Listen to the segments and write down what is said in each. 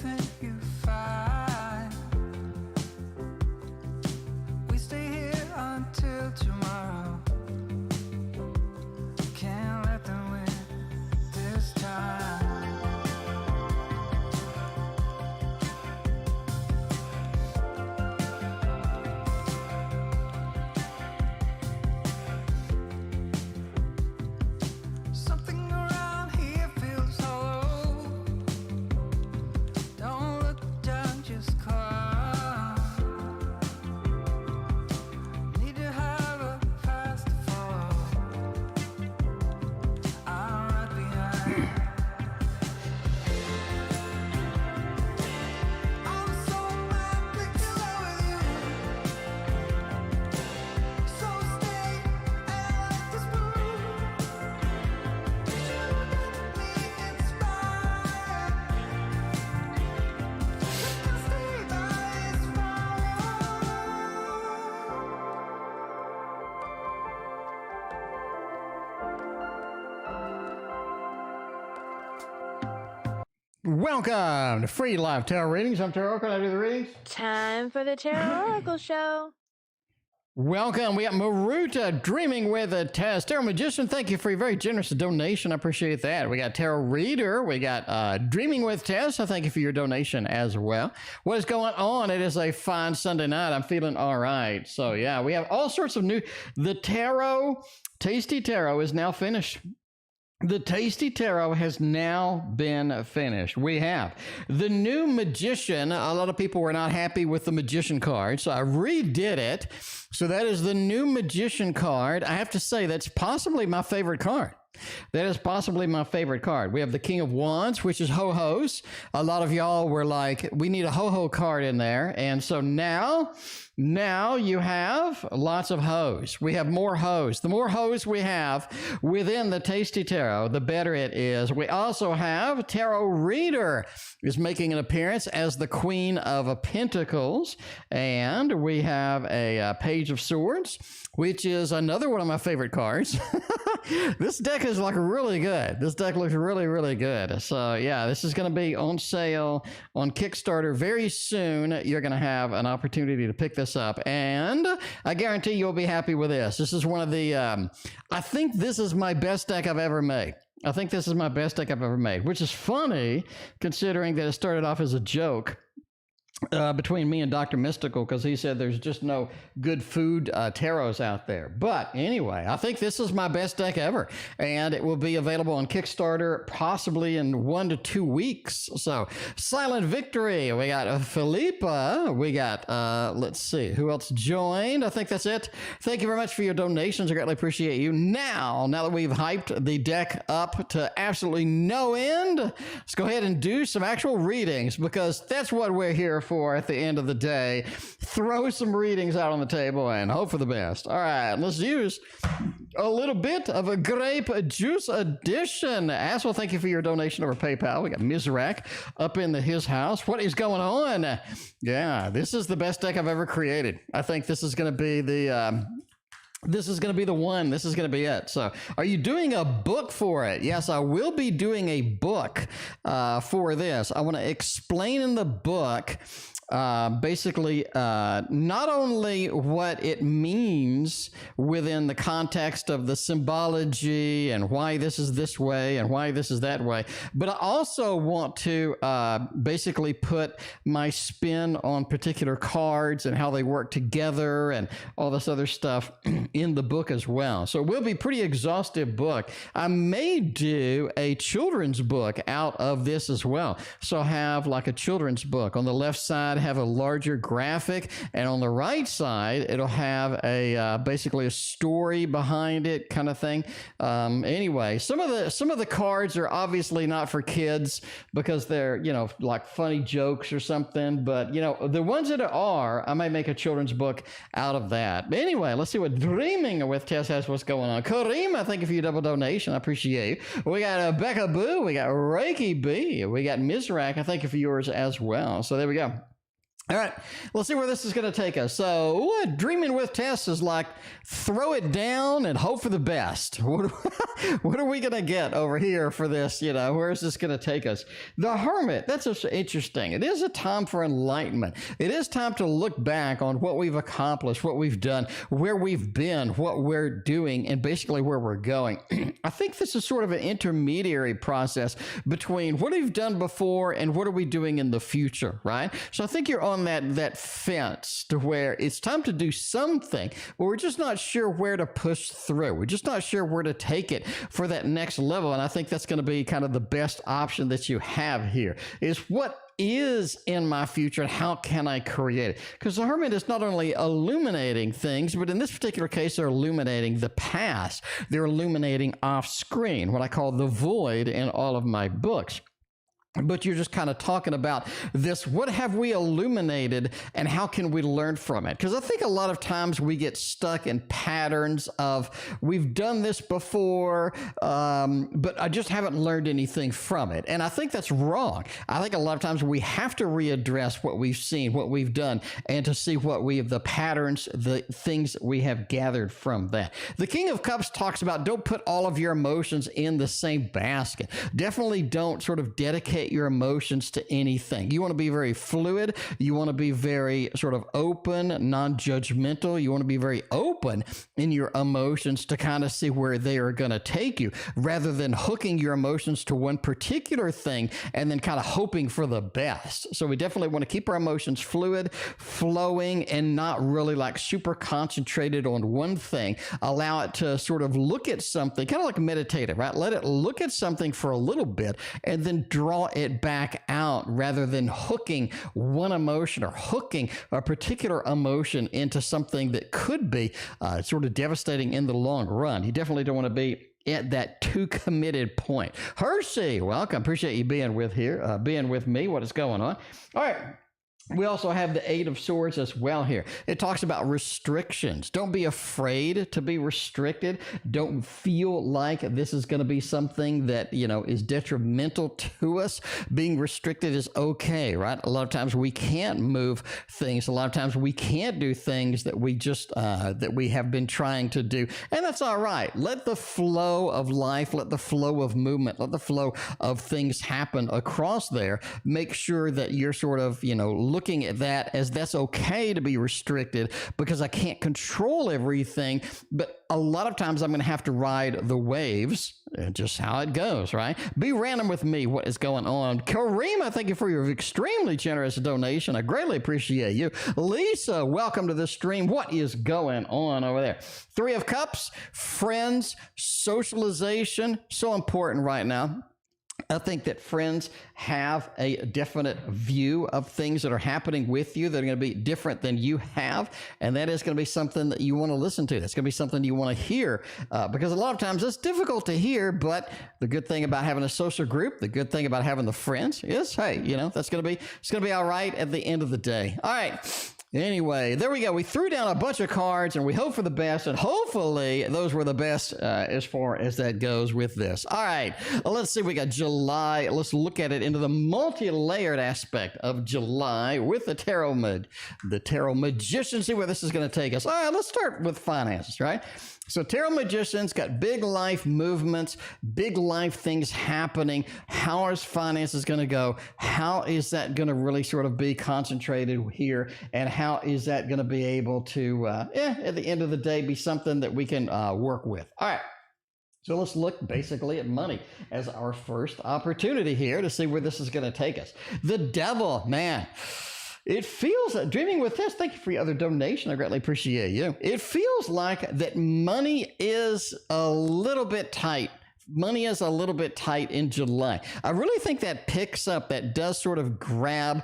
something you find. We stay here until tomorrow. Can't let them win this time. Something around here feels hollow. Don't look down, just cry. Need to have a path to follow. I'm right behind. I'm so madly in love with you. So stay and let this move. Should me inspired. We can stay by this fire. Welcome to Free Live Tarot Readings. I'm TarotOracle. I do the readings. Time for the TarotOracle show. Welcome. We got Maruta, Dreaming with a Tess. Tarot Magician, thank you for your very generous donation. I appreciate that. We got Tarot Reader. We got Dreaming with Tess. I thank you for your donation as well. What is going on? It is a fine Sunday night. I'm feeling all right. So, yeah, we have all sorts of new... The Tarot, Tasty Tarot is now finished. The Tasty Tarot has now been finished. We have the new Magician. A lot of people were not happy with the Magician card, so I redid it. So that is the new Magician card. I have to say that's possibly my favorite card. That is possibly my favorite card. We have the King of Wands, which is ho-hos. A lot of y'all were like, we need a ho-ho card in there. And so now you have lots of hoes. We have more hoes. The more hoes we have within the Tasty Tarot, the better it is. We also have Tarot Reader is making an appearance as the Queen of Pentacles. And we have a Page of Swords, which is another one of my favorite cards. This deck is like really good. This deck looks really, really good. So yeah, this is going to be on sale on Kickstarter very soon. You're going to have an opportunity to pick this up, and I guarantee you'll be happy with this. This is one of the, I think this is my best deck I've ever made. I think this is my best deck I've ever made, which is funny considering that it started off as a joke between me and Dr. Mystical, because he said there's just no good food tarots out there. But anyway, I think this is my best deck ever, and it will be available on Kickstarter possibly in 1 to 2 weeks. So Silent Victory, we got Filipa, we got let's see who else joined. I think that's it. Thank you very much for your donations. I greatly appreciate you. Now that we've hyped the deck up to absolutely no end, let's go ahead and do some actual readings, because that's what we're here for at the end of the day. Throw some readings out on the table and hope for the best. All right, let's use a little bit of a grape juice edition. As well, thank you for your donation over PayPal. We got Misrak up in his house. What is going on? Yeah, this is the best deck I've ever created. I think this is going to be the... This is going to be the one. This is going to be it. So are you doing a book for it? Yes, I will be doing a book for this. I want to explain in the book basically not only what it means within the context of the symbology and why this is this way and why this is that way, but I also want to basically put my spin on particular cards and how they work together and all this other stuff in the book as well. So it will be a pretty exhaustive book. I may do a children's book out of this as well. So have like a children's book. On the left side, have a larger graphic, and on the right side, it'll have a basically a story behind it kind of thing. Anyway, some of the cards are obviously not for kids because they're, you know, like funny jokes or something, but you know, the ones that are, I might make a children's book out of that. But anyway, let's see what Dreaming with Tess has, what's going on. Karima, thank you for your double donation. I appreciate you. We got BecaBoo, we got Reiki B, we got Misrak. I thank you for yours as well. So there we go. All right, let's see where this is going to take us. So, Dreaming with Tess is like throw it down and hope for the best. What are we going to get over here for this? You know, where is this going to take us? The Hermit, that's just interesting. It is a time for enlightenment. It is time to look back on what we've accomplished, what we've done, where we've been, what we're doing, and basically where we're going. I think this is sort of an intermediary process between what we've done before and what are we doing in the future, right? So I think you're on that fence to where it's time to do something, but we're just not sure where to push through. We're just not sure where to take it for that next level. And I think that's going to be kind of the best option that you have here is what is in my future and how can I create it? Because the Hermit is not only illuminating things, but in this particular case, they're illuminating the past. They're illuminating off screen, what I call the void in all of my books. But you're just kind of talking about this, what have we illuminated and how can we learn from it? Because I think a lot of times we get stuck in patterns of we've done this before, but I just haven't learned anything from it. And I think that's wrong. I think a lot of times we have to readdress what we've seen, what we've done, and to see what the patterns, the things we have gathered from that. The King of Cups talks about don't put all of your emotions in the same basket. Definitely don't sort of dedicate your emotions to anything. You want to be very fluid. You want to be very sort of open, non-judgmental. You want to be very open in your emotions to kind of see where they are going to take you rather than hooking your emotions to one particular thing and then kind of hoping for the best. So we definitely want to keep our emotions fluid, flowing, and not really like super concentrated on one thing. Allow it to sort of look at something, kind of like meditative, right? Let it look at something for a little bit and then draw it back out rather than hooking one emotion or hooking a particular emotion into something that could be sort of devastating in the long run. You definitely don't want to be at that too committed point. Hershey, welcome. Appreciate you being with here, being with me. What is going on? All right. We also have the Eight of Swords as well here. It talks about restrictions. Don't be afraid to be restricted. Don't feel like this is going to be something that, you know, is detrimental to us. Being restricted is okay, right? A lot of times we can't move things. A lot of times we can't do things that we just, that we have been trying to do. And that's all right. Let the flow of life, let the flow of movement, let the flow of things happen across there. Make sure that you're sort of, you know, looking at that as that's okay to be restricted because I can't control everything, but a lot of times I'm going to have to ride the waves, just how it goes, right? Be random with me. What is going on? Karima, thank you for your extremely generous donation. I greatly appreciate you. Lisa, welcome to the stream. What is going on over there? Three of Cups, friends, socialization, so important right now. I think that friends have a definite view of things that are happening with you that are going to be different than you have, and that is going to be something that you want to listen to. That's going to be something you want to hear because a lot of times it's difficult to hear, but the good thing about having a social group, the good thing about having the friends is, hey, you know, it's going to be all right at the end of the day. All right. Anyway, there we go. We threw down a bunch of cards and we hope for the best, and hopefully those were the best as far as that goes with this. All right, let's see. We got July. Let's look at it into the multi-layered aspect of July with the Tarot Magician. See where this is going to take us. All right, let's start with finances, right? So Tarot Magician's got big life movements, big life things happening. How is finances going to go? How is that going to really sort of be concentrated here? And how is that going to be able to, at the end of the day, be something that we can work with? All right. So let's look basically at money as our first opportunity here to see where this is going to take us. The Devil, man. It feels, Dreaming with Tess, thank you for your other donation. I greatly appreciate you. It feels like that money is a little bit tight. Money is a little bit tight in July. I really think that picks up, that does sort of grab,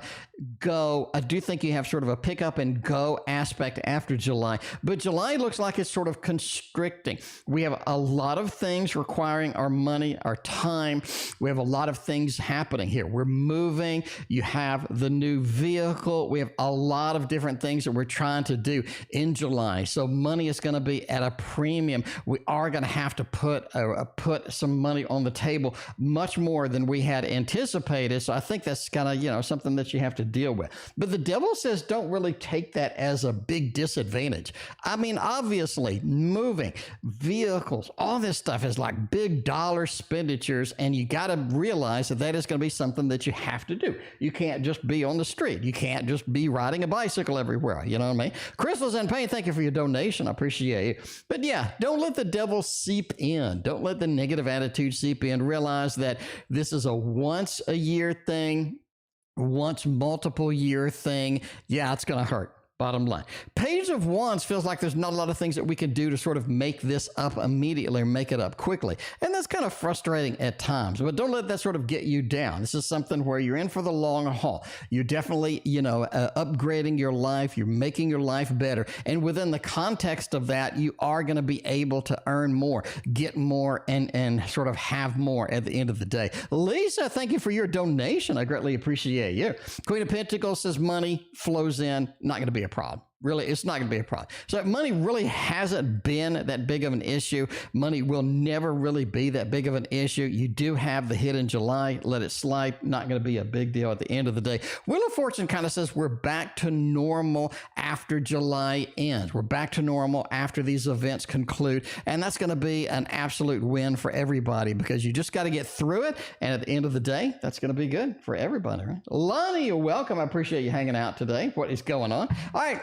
go. I do think you have sort of a pick up and go aspect after July, but July looks like it's sort of constricting. We have a lot of things requiring our money, our time. We have a lot of things happening here. We're moving. You have the new vehicle. We have a lot of different things that we're trying to do in July. So money is going to be at a premium. We are going to have to put some money on the table, much more than we had anticipated. So I think that's kind of, you know, something that you have to deal with. But the devil says don't really take that as a big disadvantage. I mean, obviously, moving, vehicles, all this stuff is like big dollar expenditures, and you got to realize that that is going to be something that you have to do. You can't just be on the street. You can't just be riding a bicycle everywhere. You know what I mean? Crystals and Pain, thank you for your donation. I appreciate it. But yeah, don't let the devil seep in. Don't let the negative attitude seep in. Realize that this is a once a year thing, once multiple year thing. Yeah, it's going to hurt. Bottom line. Page of Wands feels like there's not a lot of things that we can do to sort of make this up immediately or make it up quickly. And that's kind of frustrating at times, but don't let that sort of get you down. This is something where you're in for the long haul. You're definitely, upgrading your life. You're making your life better. And within the context of that, you are going to be able to earn more, get more, and sort of have more at the end of the day. Lisa, thank you for your donation. I greatly appreciate you. Queen of Pentacles says money flows in. Not going to be a problem. Really, it's not going to be a problem. So money really hasn't been that big of an issue. Money will never really be that big of an issue. You do have the hit in July. Let it slide. Not going to be a big deal at the end of the day. Wheel of Fortune kind of says we're back to normal after July ends. We're back to normal after these events conclude. And that's going to be an absolute win for everybody because you just got to get through it. And at the end of the day, that's going to be good for everybody. Right? Lonnie, you're welcome. I appreciate you hanging out today. What is going on? All right.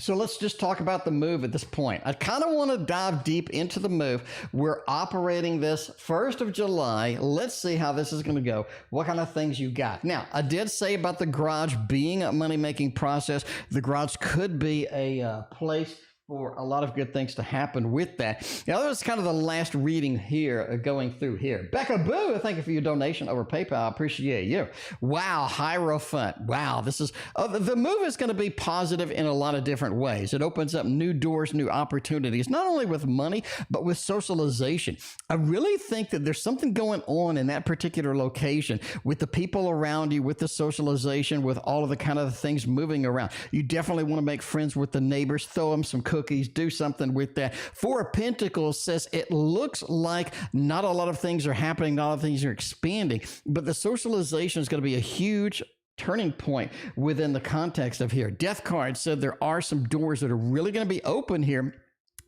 So let's just talk about the move at this point. I kind of want to dive deep into the move. We're operating this 1st of July. Let's see how this is going to go. What kind of things you got. Now, I did say about the garage being a money-making process. The garage could be a place for a lot of good things to happen with that. Now, that was kind of the last reading here, going through here. BecaBoo, thank you for your donation over PayPal. I appreciate you. Wow, Hierophant. Wow, this is, the move is going to be positive in a lot of different ways. It opens up new doors, new opportunities, not only with money, but with socialization. I really think that there's something going on in that particular location with the people around you, with the socialization, with all of the kind of things moving around. You definitely want to make friends with the neighbors, throw them some cookies, do something with that. Four of Pentacles says it looks like not a lot of things are happening, not a lot of things are expanding, but the socialization is going to be a huge turning point within the context of here. Death card said there are some doors that are really going to be open here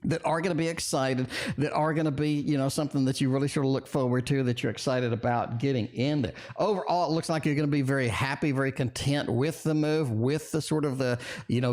that are going to be excited, that are going to be, something that you really sort of look forward to, that you're excited about getting in there. Overall, it looks like you're going to be very happy, very content with the move, with the sort of the,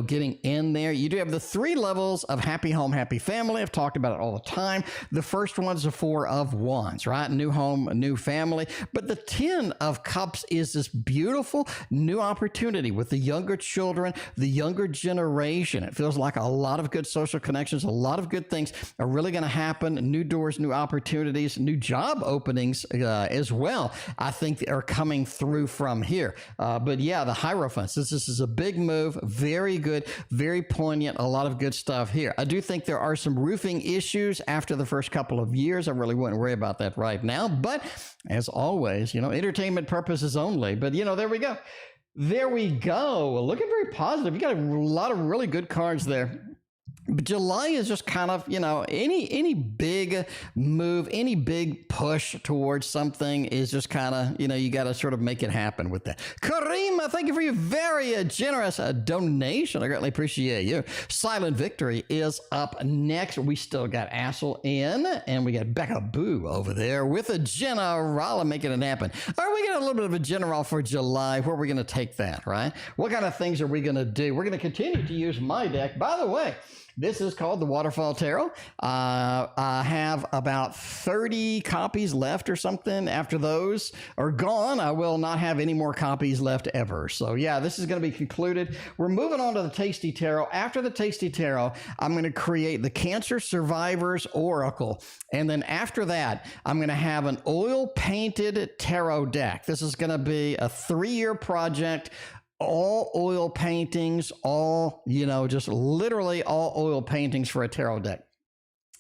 getting in there. You do have the 3 levels of happy home, happy family. I've talked about it all the time. The first one's the 4 of Wands, right? New home, a new family. But the 10 of Cups is this beautiful new opportunity with the younger children, the younger generation. It feels like a lot of good social connections, a lot of good things are really going to happen. New doors, new opportunities, new job openings as well, I think, are coming through from here. But yeah, the Hierophants, this is a big move, very good, very poignant, a lot of good stuff here. I do think there are some roofing issues after the first couple of years. I really wouldn't worry about that right now. But as always, entertainment purposes only. But, there we go. There we go. Looking very positive. You got a lot of really good cards there. But July is just kind of, any big move, any big push towards something is just kind of, you got to sort of make it happen with that. Karima, thank you for your very generous donation. I greatly appreciate you. Silent Victory is up next. We still got Assel in, and we got BecaBoo over there with a general making it happen. All right, we got a little bit of a general for July. Where are we going to take that, right? What kind of things are we going to do? We're going to continue to use my deck. By the way, this is called the Waterfall Tarot. I have about 30 copies left or something. After those are gone, I will not have any more copies left ever. So yeah, this is going to be concluded. We're moving on to the Tasty Tarot. After the Tasty Tarot, I'm going to create the Cancer Survivors Oracle. And then after that, I'm going to have an oil painted tarot deck. This is going to be a 3-year project. All oil paintings, all, just literally all oil paintings for a tarot deck.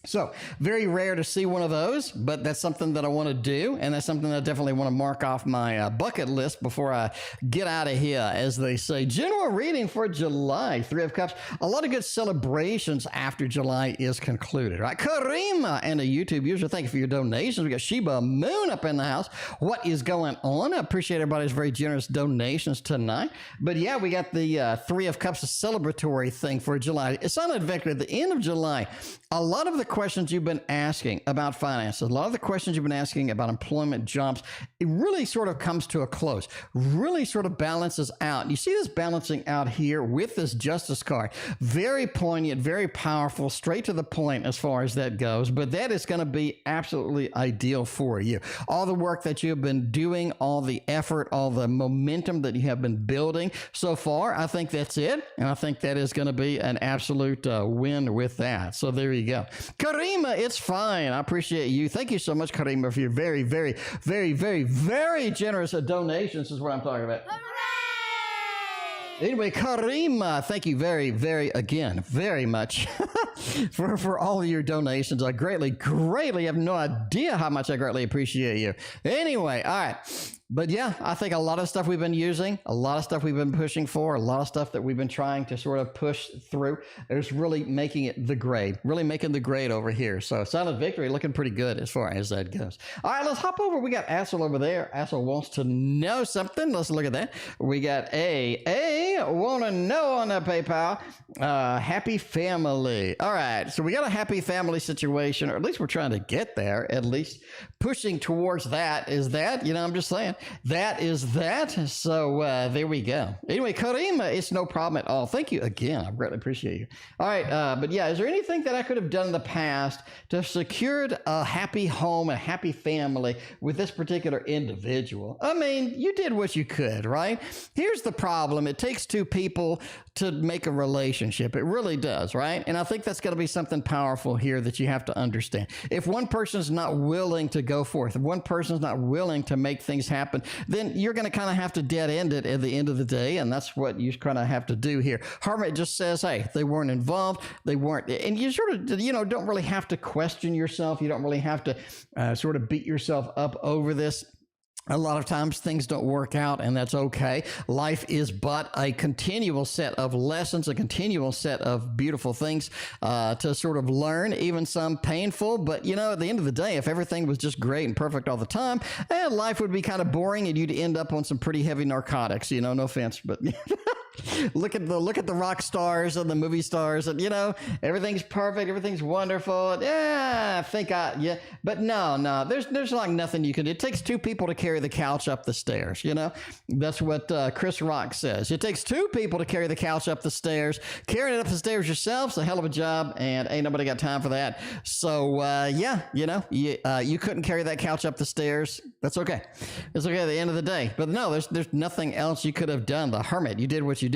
So very rare to see one of those, but that's something that I want to do, and that's something that I definitely want to mark off my bucket list before I get out of here, as they say. General reading for July, Three of Cups. A lot of good celebrations after July is concluded, right? Karima and a YouTube user, thank you for your donations. We got Shiba Moon up in the house. What is going on? I appreciate everybody's very generous donations tonight. But yeah, we got the Three of Cups, a celebratory thing for July. It's on Victor at the end of July. A lot of the questions you've been asking about finances, a lot of the questions you've been asking about employment, jobs, it really sort of comes to a close, really sort of balances out. You see this balancing out here with this Justice card. Very poignant, very powerful, straight to the point as far as that goes, but that is going to be absolutely ideal for you. All the work that you've been doing, all the effort, all the momentum that you have been building so far, I think that's it, and I think that is going to be an absolute win with that. So there you go. Karima, it's fine. I appreciate you. Thank you so much, Karima, for your very, very, very, very, very generous donations is what I'm talking about. Anyway, Karima, thank you very, very, again, very much for all of your donations. I greatly have no idea how much I greatly appreciate you. Anyway, all right. But yeah, I think a lot of stuff we've been using, a lot of stuff we've been pushing for, a lot of stuff that we've been trying to sort of push through is really making it the grade, really making the grade over here. So Silent Victory looking pretty good as far as that goes. All right, let's hop over. We got Assel over there. Assel wants to know something. Let's look at that. We got A want to know on the PayPal. Happy family. All right, so we got a happy family situation, or at least we're trying to get there, at least pushing towards that. Is that, I'm just saying. That is that. So there we go. Anyway, Karima, it's no problem at all. Thank you again. I greatly appreciate you. All right. But yeah, is there anything that I could have done in the past to have secured a happy home, a happy family with this particular individual? I mean, you did what you could, right? Here's the problem. It takes two people to make a relationship. It really does, right? And I think that's going to be something powerful here that you have to understand. If one person is not willing to go forth, if one person is not willing to make things happen, then you're going to kind of have to dead end it at the end of the day, and that's what you kind of have to do here. Hermit just says, hey, they weren't involved, they weren't, and you sort of, don't really have to question yourself. You don't really have to sort of beat yourself up over this. A lot of times things don't work out, and that's okay. Life is but a continual set of lessons, a continual set of beautiful things to sort of learn, even some painful. But, at the end of the day, if everything was just great and perfect all the time, life would be kind of boring, and you'd end up on some pretty heavy narcotics, no offense, but... look at the rock stars and the movie stars, and everything's perfect, everything's wonderful. But no, there's like nothing you can do. It takes two people to carry the couch up the stairs. That's what Chris Rock says. It takes two people to carry the couch up the stairs. Carrying it up the stairs yourself's a hell of a job, and ain't nobody got time for that. So you couldn't carry that couch up the stairs. That's okay. It's okay at the end of the day. But no, there's nothing else you could have done. The Hermit, you did what you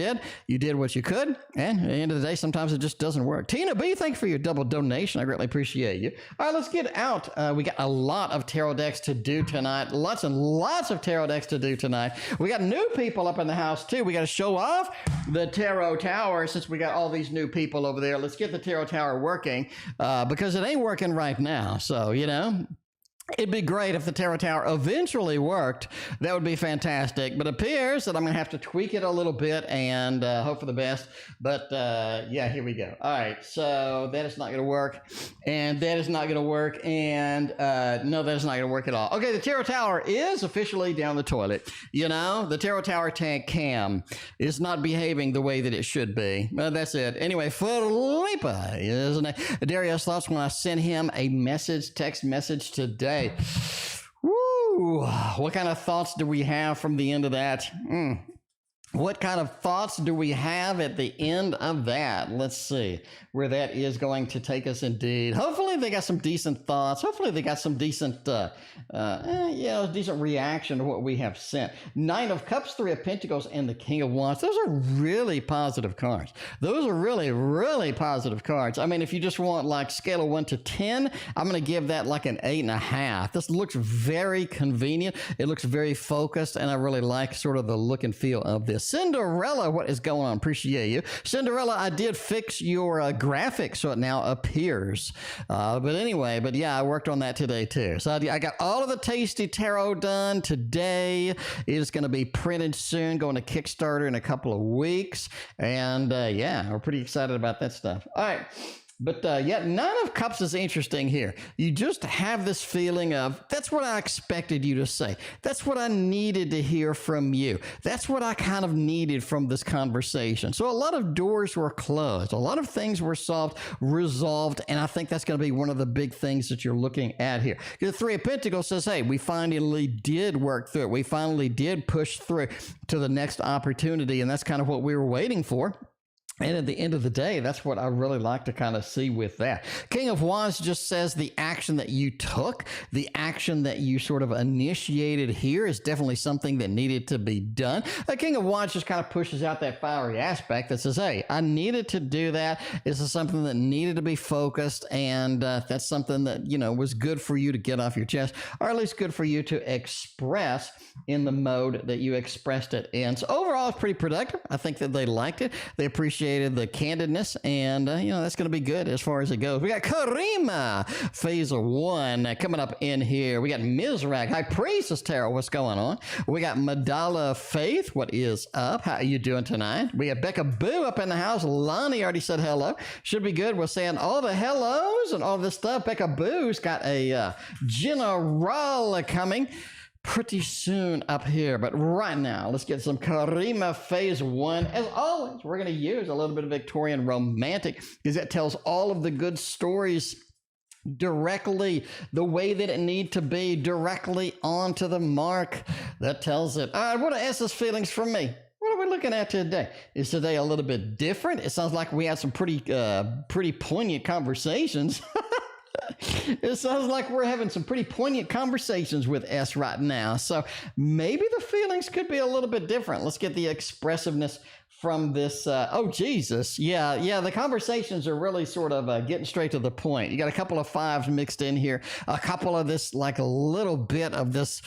did what you could, and at the end of the day, sometimes it just doesn't work. Tina B, thank you for your double donation. I greatly appreciate you. All right, let's get out. We got a lot of tarot decks to do tonight. Lots and lots of tarot decks to do tonight. We got new people up in the house too. We got to show off the tarot tower since we got all these new people over there. Let's get the tarot tower working because it ain't working right now. So, it'd be great if the tarot tower eventually worked. That would be fantastic. But it appears that I'm going to have to tweak it a little bit and hope for the best. But yeah, here we go. All right, so that is not going to work. And that is not going to work. And no, that is not going to work at all. Okay, the tarot tower is officially down the toilet. The tarot tower tank cam is not behaving the way that it should be. That's it. Anyway, Filipa, isn't it? Darius thoughts when I sent him a text message today. Woo! What kind of thoughts do we have from the end of that? What kind of thoughts do we have at the end of that? Let's see where that is going to take us indeed. Hopefully they got some decent thoughts. Hopefully they got some decent, decent reaction to what we have sent. Nine of Cups, Three of Pentacles, and the King of Wands. Those are really positive cards. Those are really, really positive cards. I mean, if you just want like scale of 1 to 10, I'm going to give that like an 8.5. This looks very convenient. It looks very focused, and I really like sort of the look and feel of this. Cinderella, what is going on? Appreciate you. Cinderella, I did fix your graphic so it now appears But anyway, but yeah, I worked on that today too. So I got all of the Tasty Tarot done today. It is going to be printed soon, going to Kickstarter in a couple of weeks. And yeah, we're pretty excited about that stuff. All right. But yet Nine of Cups is interesting here. You just have this feeling of, that's what I expected you to say. That's what I needed to hear from you. That's what I kind of needed from this conversation. So a lot of doors were closed. A lot of things were resolved, and I think that's going to be one of the big things that you're looking at here. The Three of Pentacles says, hey, we finally did work through it. We finally did push through to the next opportunity, and that's kind of what we were waiting for. And at the end of the day, that's what I really like to kind of see with that. King of Wands just says the action that you took, the action that you sort of initiated here is definitely something that needed to be done. The King of Wands just kind of pushes out that fiery aspect that says, hey, I needed to do that. This is something that needed to be focused, and that's something that, you know, was good for you to get off your chest, or at least good for you to express in the mode that you expressed it in. So overall, it's pretty productive. I think that they liked it. They appreciated the candidness, and you know, that's going to be good as far as it goes. We got Karima, phase 1 coming up in here. We got Misrak, High Priestess Tarot, what's going on? We got Madala Faith, what is up? How are you doing tonight? We got BecaBoo up in the house. Lonnie already said hello. Should be good. We're saying all the hellos and all this stuff. BecaBoo's got a General coming pretty soon up here, but right now let's get some Karima phase 1. As always, we're going to use a little bit of Victorian romantic because that tells all of the good stories directly the way that it need to be, directly onto the mark. That tells it. All right, what are S's feelings from me? What are we looking at today? Is today a little bit different? It sounds like we had some pretty poignant conversations. It sounds like we're having some pretty poignant conversations with S right now. So maybe the feelings could be a little bit different. Let's get the expressiveness from this. Oh, Jesus. Yeah. The conversations are really sort of getting straight to the point. You got a couple of 5s mixed in here, a couple of this, like a little bit of this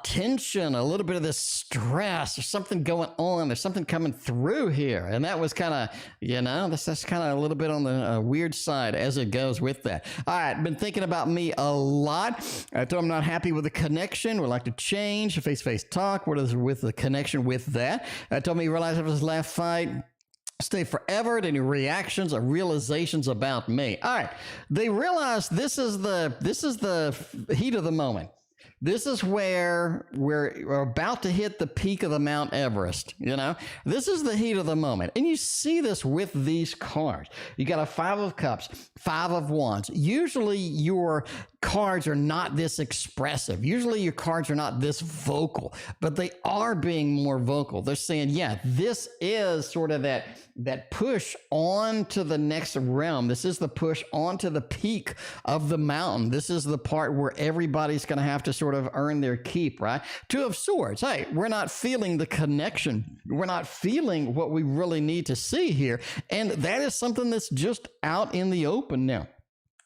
tension, a little bit of this stress. There's something going on. There's something coming through here. And that was kind of, you know, that's kind of a little bit on the weird side as it goes with that. All right. Been thinking about me a lot. I told I'm not happy with the connection. Would like to change. Face-to-face talk. What is with the connection with that? I told me you realize after this last fight, stay forever. Any reactions or realizations about me? All right. They realize this is the heat of the moment. This is where we're about to hit the peak of the Mount Everest, you know? This is the heat of the moment. And you see this with these cards. You got a 5 of Cups, 5 of Wands. Usually your cards are not this expressive. Usually your cards are not this vocal, but they are being more vocal. They're saying, yeah, this is sort of that push on to the next realm. This is the push onto the peak of the mountain. This is the part where everybody's going to have to sort of earn their keep, right? 2 of Swords. Hey, we're not feeling the connection. We're not feeling what we really need to see here. And that is something that's just out in the open now.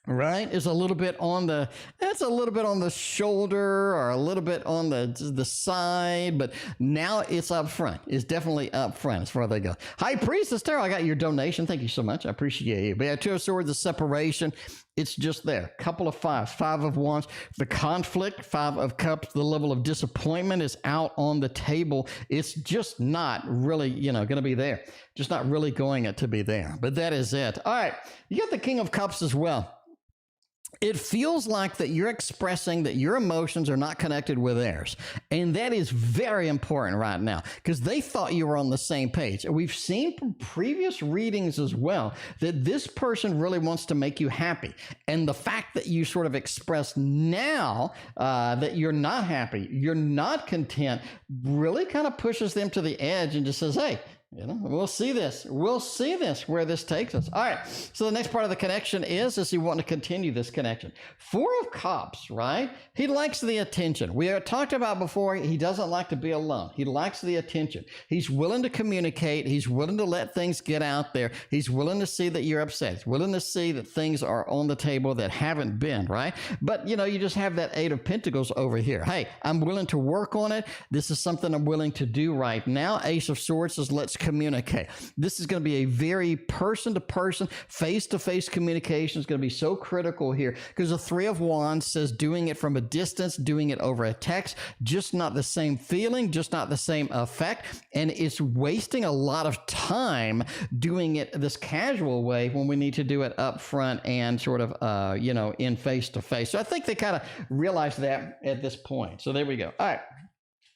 Right? It's a little bit on the, it's a little bit on the shoulder or a little bit on the side, but now it's up front. It's definitely up front as far as they go. High Priestess Tarot, I got your donation. Thank you so much. I appreciate you. But yeah, 2 of Swords, the separation. It's just there. Couple of 5s, 5 of Wands, the conflict, 5 of Cups, the level of disappointment is out on the table. It's just not really, you know, going to be there. Just not really going to be there. But that is it. All right. You got the King of Cups as well. It feels like that you're expressing that your emotions are not connected with theirs. And that is very important right now because they thought you were on the same page. And we've seen from previous readings as well that this person really wants to make you happy. And the fact that you sort of express now that you're not happy, you're not content, really kind of pushes them to the edge and just says, hey, you know, we'll see this. We'll see this, where this takes us. All right. So the next part of the connection is he wanting to continue this connection. 4 of Cups, right? He likes the attention. We have talked about before, he doesn't like to be alone. He likes the attention. He's willing to communicate. He's willing to let things get out there. He's willing to see that you're upset. He's willing to see that things are on the table that haven't been, right? But, you know, you just have that 8 of Pentacles over here. Hey, I'm willing to work on it. This is something I'm willing to do right now. Ace of Swords says, let's communicate. This is going to be a very person-to-person, face-to-face communication is going to be so critical here because the Three of Wands says doing it from a distance, doing it over a text, just not the same feeling, just not the same effect, and it's wasting a lot of time doing it this casual way when we need to do it up front and sort of, you know, in face-to-face. So I think they kind of realized that at this point. So there we go. All right.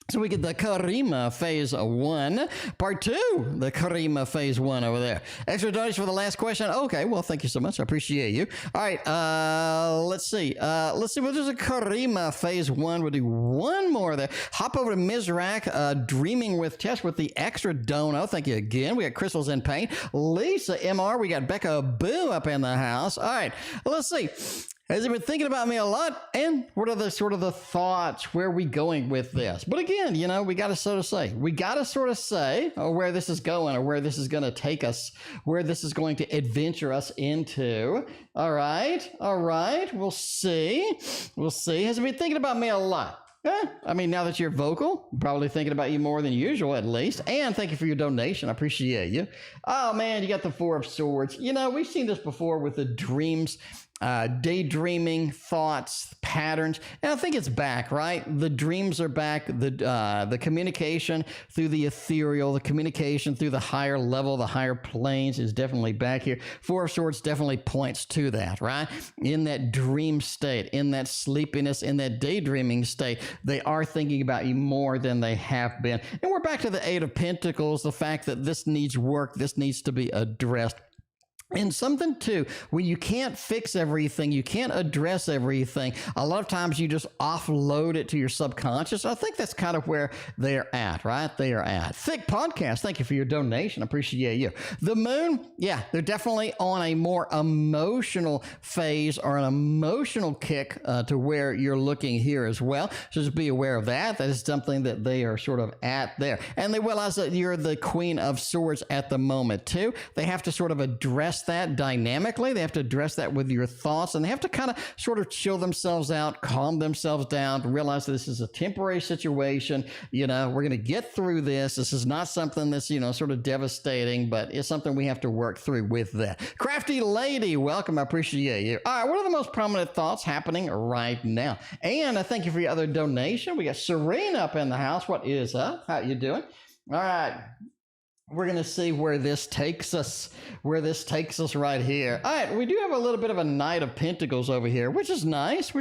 So we get the Karima phase 1, part 2, the Karima phase 1 over there. Extra donation for the last question. Okay, well, thank you so much. I appreciate you. All right, let's see. Well, there's a Karima phase 1. We'll do one more there. Hop over to Misrak, Dreaming with Tess with the extra dono. Thank you again. We got Crystals in Paint. Lisa MR. We got BecaBoo up in the house. All right, let's see. Has he been thinking about me a lot? And what are the sort of the thoughts? Where are we going with this? But again, you know, we got to sort of say, where this is going or where this is going to take us, where this is going to adventure us into. All right. We'll see. Has he been thinking about me a lot? I mean, now that you're vocal, probably thinking about you more than usual, at least. And thank you for your donation. I appreciate you. Oh, man, you got the Four of Swords. You know, we've seen this before with the dreams, daydreaming, thoughts, patterns. And I think it's back, right? The dreams are back. The communication through the ethereal, the communication through the higher level, the higher planes is definitely back here. Four of Swords definitely points to that, right? In that dream state, in that sleepiness, in that daydreaming state, they are thinking about you more than they have been. And we're back to the Eight of Pentacles, the fact that this needs work, this needs to be addressed. And something too, when you can't fix everything, you can't address everything, a lot of times you just offload it to your subconscious. I think that's kind of where they're at, right? They are at. Thick Podcast, thank you for your donation. I appreciate you. The Moon, yeah, they're definitely on a more emotional phase or an emotional kick to where you're looking here as well. So just be aware of that. That is something that they are sort of at there. And they realize that you're the Queen of Swords at the moment too. They have to sort of address that dynamically. They have to address that with your thoughts, and they have to kind of sort of chill themselves out, calm themselves down, realize that this is a temporary situation. You know, we're going to get through this. This is not something that's, you know, sort of devastating, but it's something we have to work through with that. Crafty Lady, welcome. I appreciate you. All right, what are the most prominent thoughts happening right now? And I thank you for your other donation. We got Serena up in the house. What is up? How you doing? All right. We're going to see where this takes us, right here. All right, we do have a little bit of a Knight of Pentacles over here, which is nice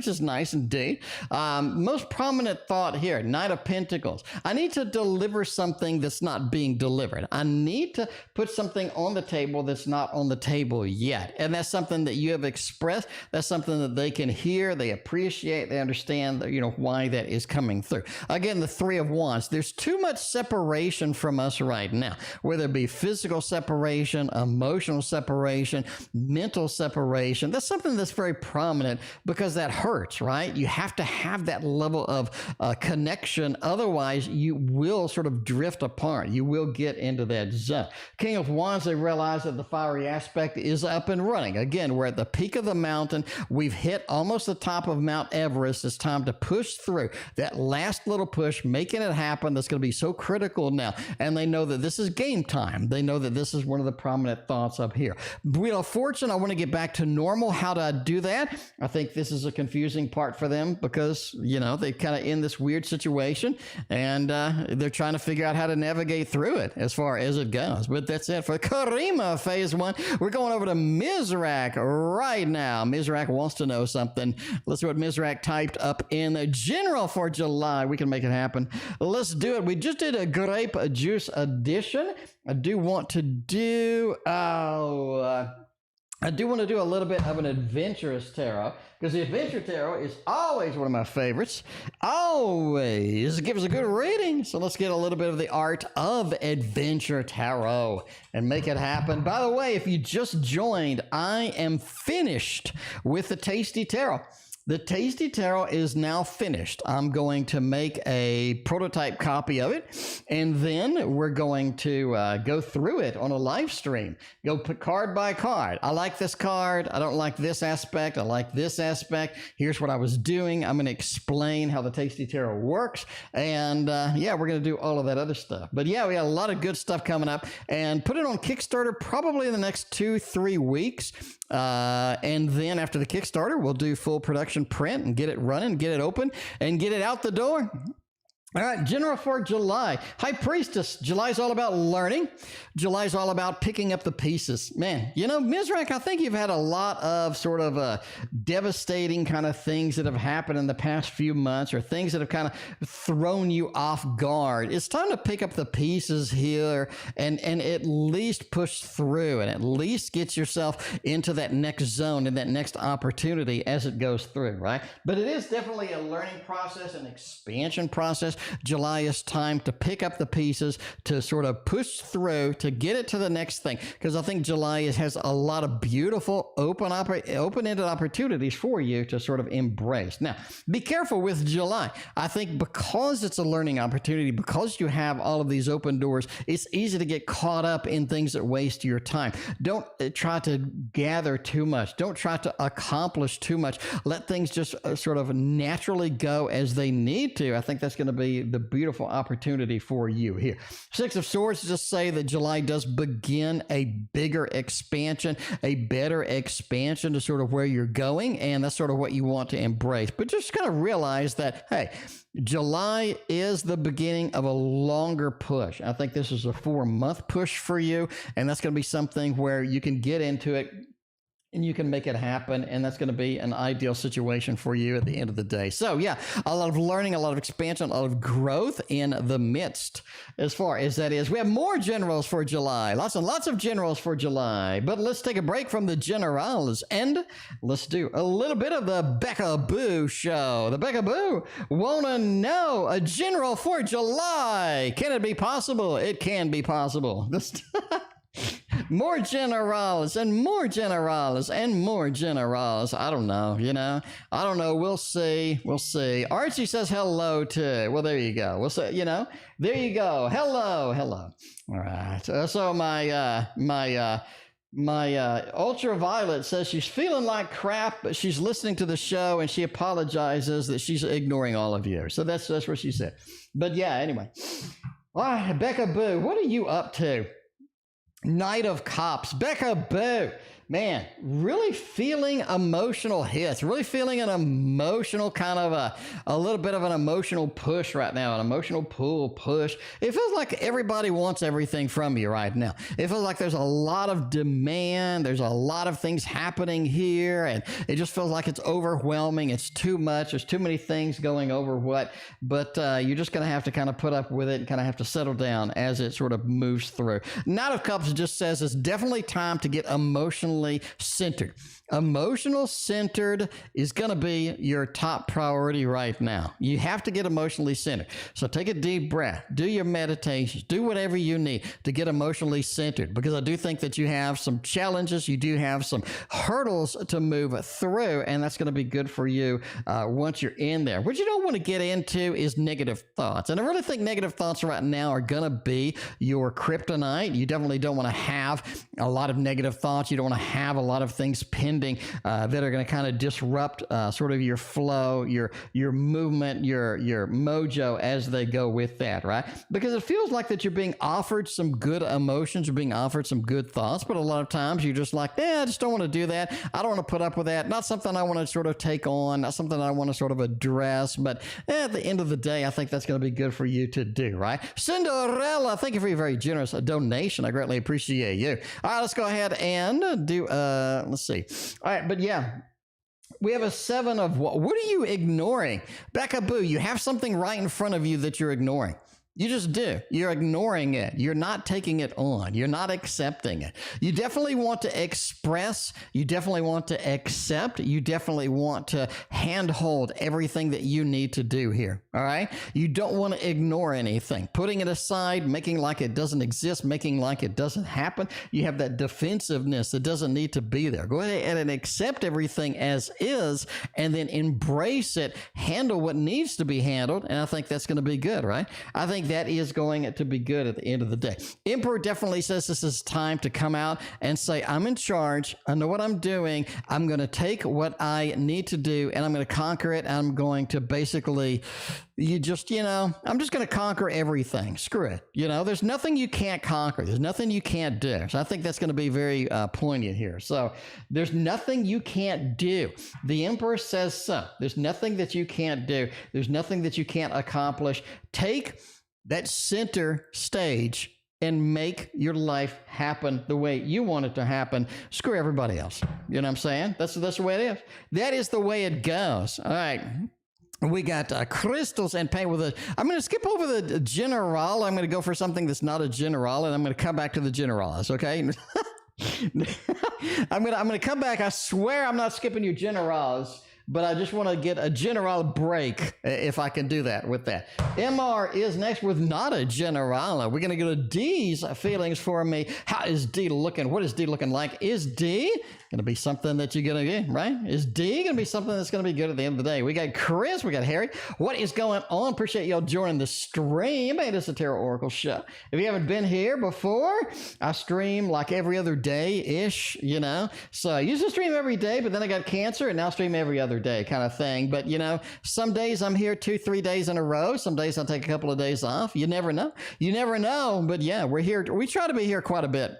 indeed. Most prominent thought here, Knight of Pentacles. I need to deliver something that's not being delivered. I need to put something on the table that's not on the table yet. And that's something that you have expressed. That's something that they can hear, they appreciate, they understand, you know, why that is coming through. Again, the Three of Wands. There's too much separation from us right now. Whether it be physical separation, emotional separation, mental separation. That's something that's very prominent because that hurts, right? You have to have that level of connection. Otherwise, you will sort of drift apart. You will get into that zone. King of Wands, they realize that the fiery aspect is up and running. Again, we're at the peak of the mountain. We've hit almost the top of Mount Everest. It's time to push through. That last little push, making it happen, that's going to be so critical now. And they know that this is game time. They know that this is one of the prominent thoughts up here. Wheel of Fortune, I want to get back to normal. How do I do that? I think this is a confusing part for them because, you know, they're kind of in this weird situation and they're trying to figure out how to navigate through it as far as it goes. But that's it for Karima phase 1. We're going over to Misrak right now. Misrak wants to know something. Let's see what Misrak typed up in general for July. We can make it happen. Let's do it. We just did a grape juice edition. I do want to do a little bit of an adventurous tarot because the adventure tarot is always one of my favorites. Always gives a good reading. So let's get a little bit of the art of adventure tarot and make it happen. By the way, if you just joined, I am finished with the Tasty Tarot. The Tasty Tarot is now finished. I'm going to make a prototype copy of it, and then we're going to go through it on a live stream. Go card by card. I like this card. I don't like this aspect. I like this aspect. Here's what I was doing. I'm going to explain how the Tasty Tarot works, and yeah, we're going to do all of that other stuff. But yeah, we got a lot of good stuff coming up, and put it on Kickstarter probably in the next 2-3 weeks. And then after the Kickstarter, we'll do full production print and get it running, get it open, and get it out the door. All right, general for July. Hi, Priestess. July's all about learning. July's all about picking up the pieces. Man, you know, Misrak, I think you've had a lot of sort of devastating kind of things that have happened in the past few months, or things that have kind of thrown you off guard. It's time to pick up the pieces here and at least push through, and at least get yourself into that next zone and that next opportunity as it goes through, right? But it is definitely a learning process, an expansion process. July is time to pick up the pieces, to sort of push through, to get it to the next thing, because I think July has a lot of beautiful open-ended opportunities for you to sort of embrace. Now, be careful with July. I think because it's a learning opportunity, because you have all of these open doors, it's easy to get caught up in things that waste your time. Don't try to gather too much. Don't try to accomplish too much. Let things just sort of naturally go as they need to. I think that's going to be the beautiful opportunity for you here. Six of Swords just say that July does begin a bigger expansion, a better expansion to sort of where you're going, and that's sort of what you want to embrace. But just kind of realize that, hey, July is the beginning of a longer push. I think this is a 4-month push for you, and that's going to be something where you can get into it and you can make it happen, and that's going to be an ideal situation for you at the end of the day. So yeah, a lot of learning, a lot of expansion, a lot of growth in the midst as far as that is. We have more generals for July, lots and lots of generals for July, but let's take a break from the generals and let's do a little bit of the BecaBoo show. The BecaBoo wanna know a general for July. Can it be possible? It can be possible. More generals and more generals and more generals. I don't know, you know. I don't know. We'll see. We'll see. Archie says hello too. Well, there you go. We'll say, you know, there you go. Hello, hello. All right. So my Ultraviolet says she's feeling like crap, but she's listening to the show and she apologizes that she's ignoring all of you. So that's what she said. But yeah, anyway. All right, BecaBoo, what are you up to? Knight of Cups, BecaBoo, man, really feeling emotional hits, really feeling an emotional kind of a little bit of an emotional push right now, an emotional push. It feels like everybody wants everything from you right now. It feels like there's a lot of demand. There's a lot of things happening here, and it just feels like it's overwhelming. It's too much. There's too many things going over but you're just going to have to kind of put up with it and kind of have to settle down as it sort of moves through. Knight of Cups just says it's definitely time to get emotionally centered. Emotional centered is going to be your top priority right now. You have to get emotionally centered. So take a deep breath, do your meditations, do whatever you need to get emotionally centered, because I do think that you have some challenges, you do have some hurdles to move through, and that's going to be good for you once you're in there. What you don't want to get into is negative thoughts. And I really think negative thoughts right now are going to be your kryptonite. You definitely don't want to have a lot of negative thoughts. You don't want to have a lot of things pending that are going to kind of disrupt sort of your flow, your movement, your mojo as they go with that, right? Because it feels like that you're being offered some good emotions, you're being offered some good thoughts, but a lot of times you're just like, I just don't want to do that. I don't want to put up with that. Not something I want to sort of take on, not something I want to sort of address, but at the end of the day, I think that's going to be good for you to do, right? Cinderella, thank you for your very generous donation. I greatly appreciate you. All right, let's go ahead and do, let's see. All right, but yeah, we have a 7 of what are you ignoring? BecaBoo, you have something right in front of you that you're ignoring. You just do. You're ignoring it. You're not taking it on. You're not accepting it. You definitely want to express. You definitely want to accept. You definitely want to handhold everything that you need to do here. All right? You don't want to ignore anything. Putting it aside, making like it doesn't exist, making like it doesn't happen. You have that defensiveness that doesn't need to be there. Go ahead and accept everything as is, and then embrace it. Handle what needs to be handled, and I think that's going to be good, right? I think that is going to be good at the end of the day. Emperor definitely says this is time to come out and say, I'm in charge. I know what I'm doing. I'm going to take what I need to do, and I'm going to conquer it. I'm going to basically, I'm just going to conquer everything. Screw it. There's nothing you can't conquer. There's nothing you can't do. So I think that's going to be very poignant here. So there's nothing you can't do. The Emperor says so. There's nothing that you can't do. There's nothing that you can't accomplish. Take that center stage and make your life happen the way you want it to happen. Screw everybody else. You know what I'm saying? That's the way it is. That is the way it goes. All right. We got crystals and paint with I'm going to skip over the general. I'm going to go for something that's not a general, and I'm going to come back to the generals, okay? I'm going to come back. I swear I'm not skipping you generals, but I just want to get a general break if I can do that with that. MR is next with not a general. We're going to go to D's feelings for me. How is D looking? What is D looking like? Is D going to be something that you're going to get, right? Is D going to be something that's going to be good at the end of the day? We got Chris, we got Harry. What is going on? Appreciate y'all joining the stream. Hey, this is the TarotOracle show. If you haven't been here before, I stream like every other day-ish, So I used to stream every day, but then I got cancer, and now I stream every other day kind of thing. But, some days I'm here 2-3 days in a row. Some days I'll take a couple of days off. You never know. You never know. But yeah, we're here. We try to be here quite a bit.